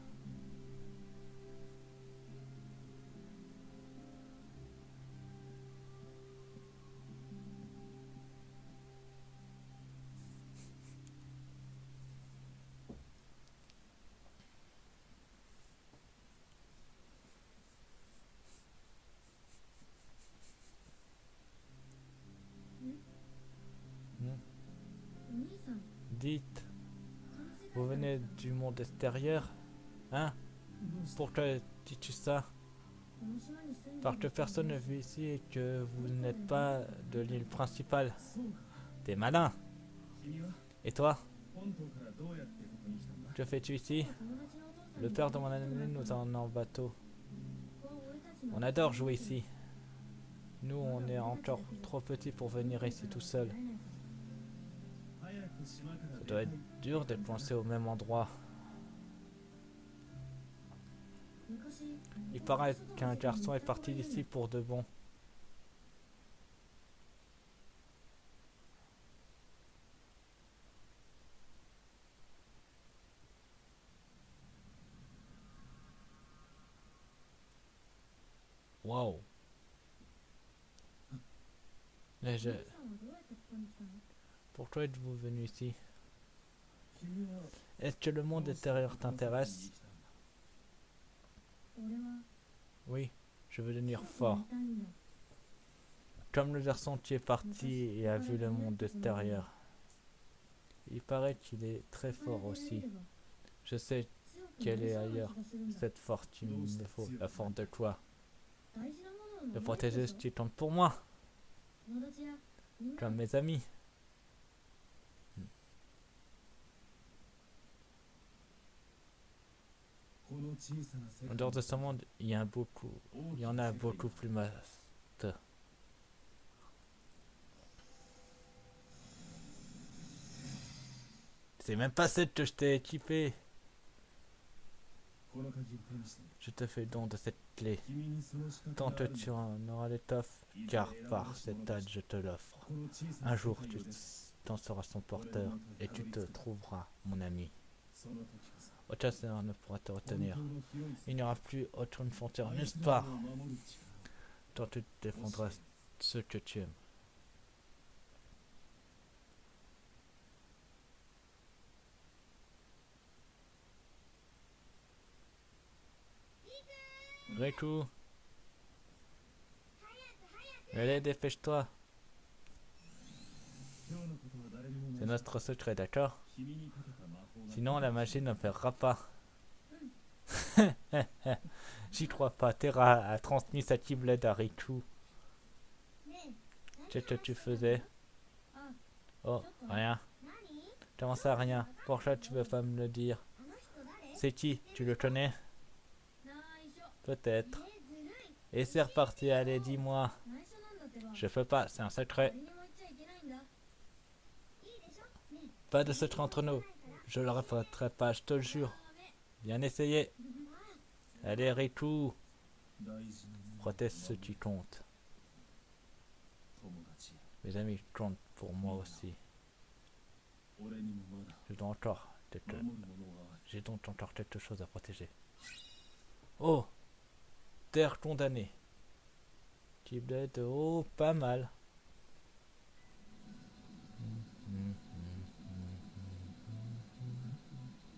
Dites, vous venez du monde extérieur? Hein? Pourquoi dis-tu ça? Parce que personne ne vit ici et que vous n'êtes pas de l'île principale. T'es malin. Et toi? Que fais-tu ici? Le père de mon ami nous emmène en bateau. On adore jouer ici. Nous, on est encore trop petits pour venir ici tout seul. Ça doit être dur d'être coincé au même endroit. Il paraît qu'un garçon est parti d'ici pour de bon. Waouh. Mais Pourquoi êtes-vous venu ici? Est-ce que le monde extérieur t'intéresse? Oui, je veux devenir fort. Comme le garçon qui est parti et a vu le monde extérieur. Il paraît qu'il est très fort aussi. Je sais qu'elle est ailleurs. Cette force qu'il me faut, la force de quoi? De protéger ce qui compte pour moi. Comme mes amis. En dehors de ce monde, il y en a beaucoup plus vaste. C'est même pas celle que je t'ai équipée. Je te fais don de cette clé. Tant que tu en auras l'étoffe, car par cet âge je te l'offre. Un jour, tu t'en seras son porteur et tu te trouveras mon ami. Aucun seigneur ne pourra te retenir. Il n'y aura plus aucune frontière nulle part. Tant tu défendras ceux que tu aimes. Riku, allez, dépêche-toi. C'est notre secret, d'accord? Sinon, la magie ne perdra pas. J'y crois pas. Terra a transmis sa Keyblade à Riku. Qu'est-ce que tu faisais? Oh, rien. Comment ça, rien? Pourquoi tu veux pas me le dire? C'est qui? Tu le connais? Peut-être. Et c'est reparti, allez, dis-moi. Je peux pas, c'est un secret. Pas de secret entre nous. Je le répéterai pas, je te le jure. Bien essayé. Allez, Riku. Protège ce qui compte. Mes amis comptent pour moi aussi. J'ai donc encore quelque chose à protéger. Oh! Terre condamnée. Keyblade, oh, pas mal.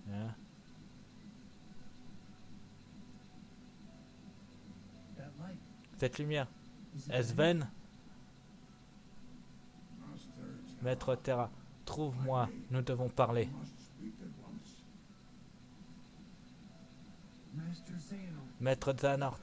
Hein? Cette lumière, est-ce vaine? Maître Terra, trouve-moi, nous devons parler. Maître Xehanort.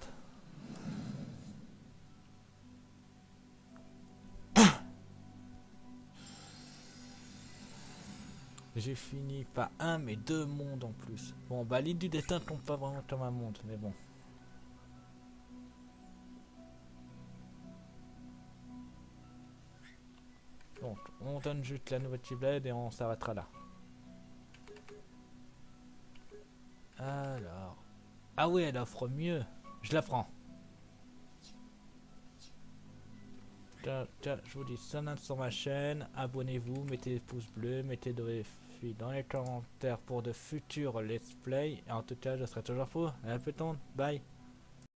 J'ai fini pas un mais deux mondes en plus. Bon bah l'île du destin compte pas vraiment comme un monde, mais bon. Donc on donne juste la nouvelle Keyblade et on s'arrêtera là. Alors. Ah oui, elle offre mieux. Je la prends. Tiens, je vous dis, s'abonnez sur ma chaîne, abonnez-vous, mettez des pouces bleus, mettez des filles dans les commentaires pour de futurs let's play. Et en tout cas, je serai toujours pour. À plus tard, bye.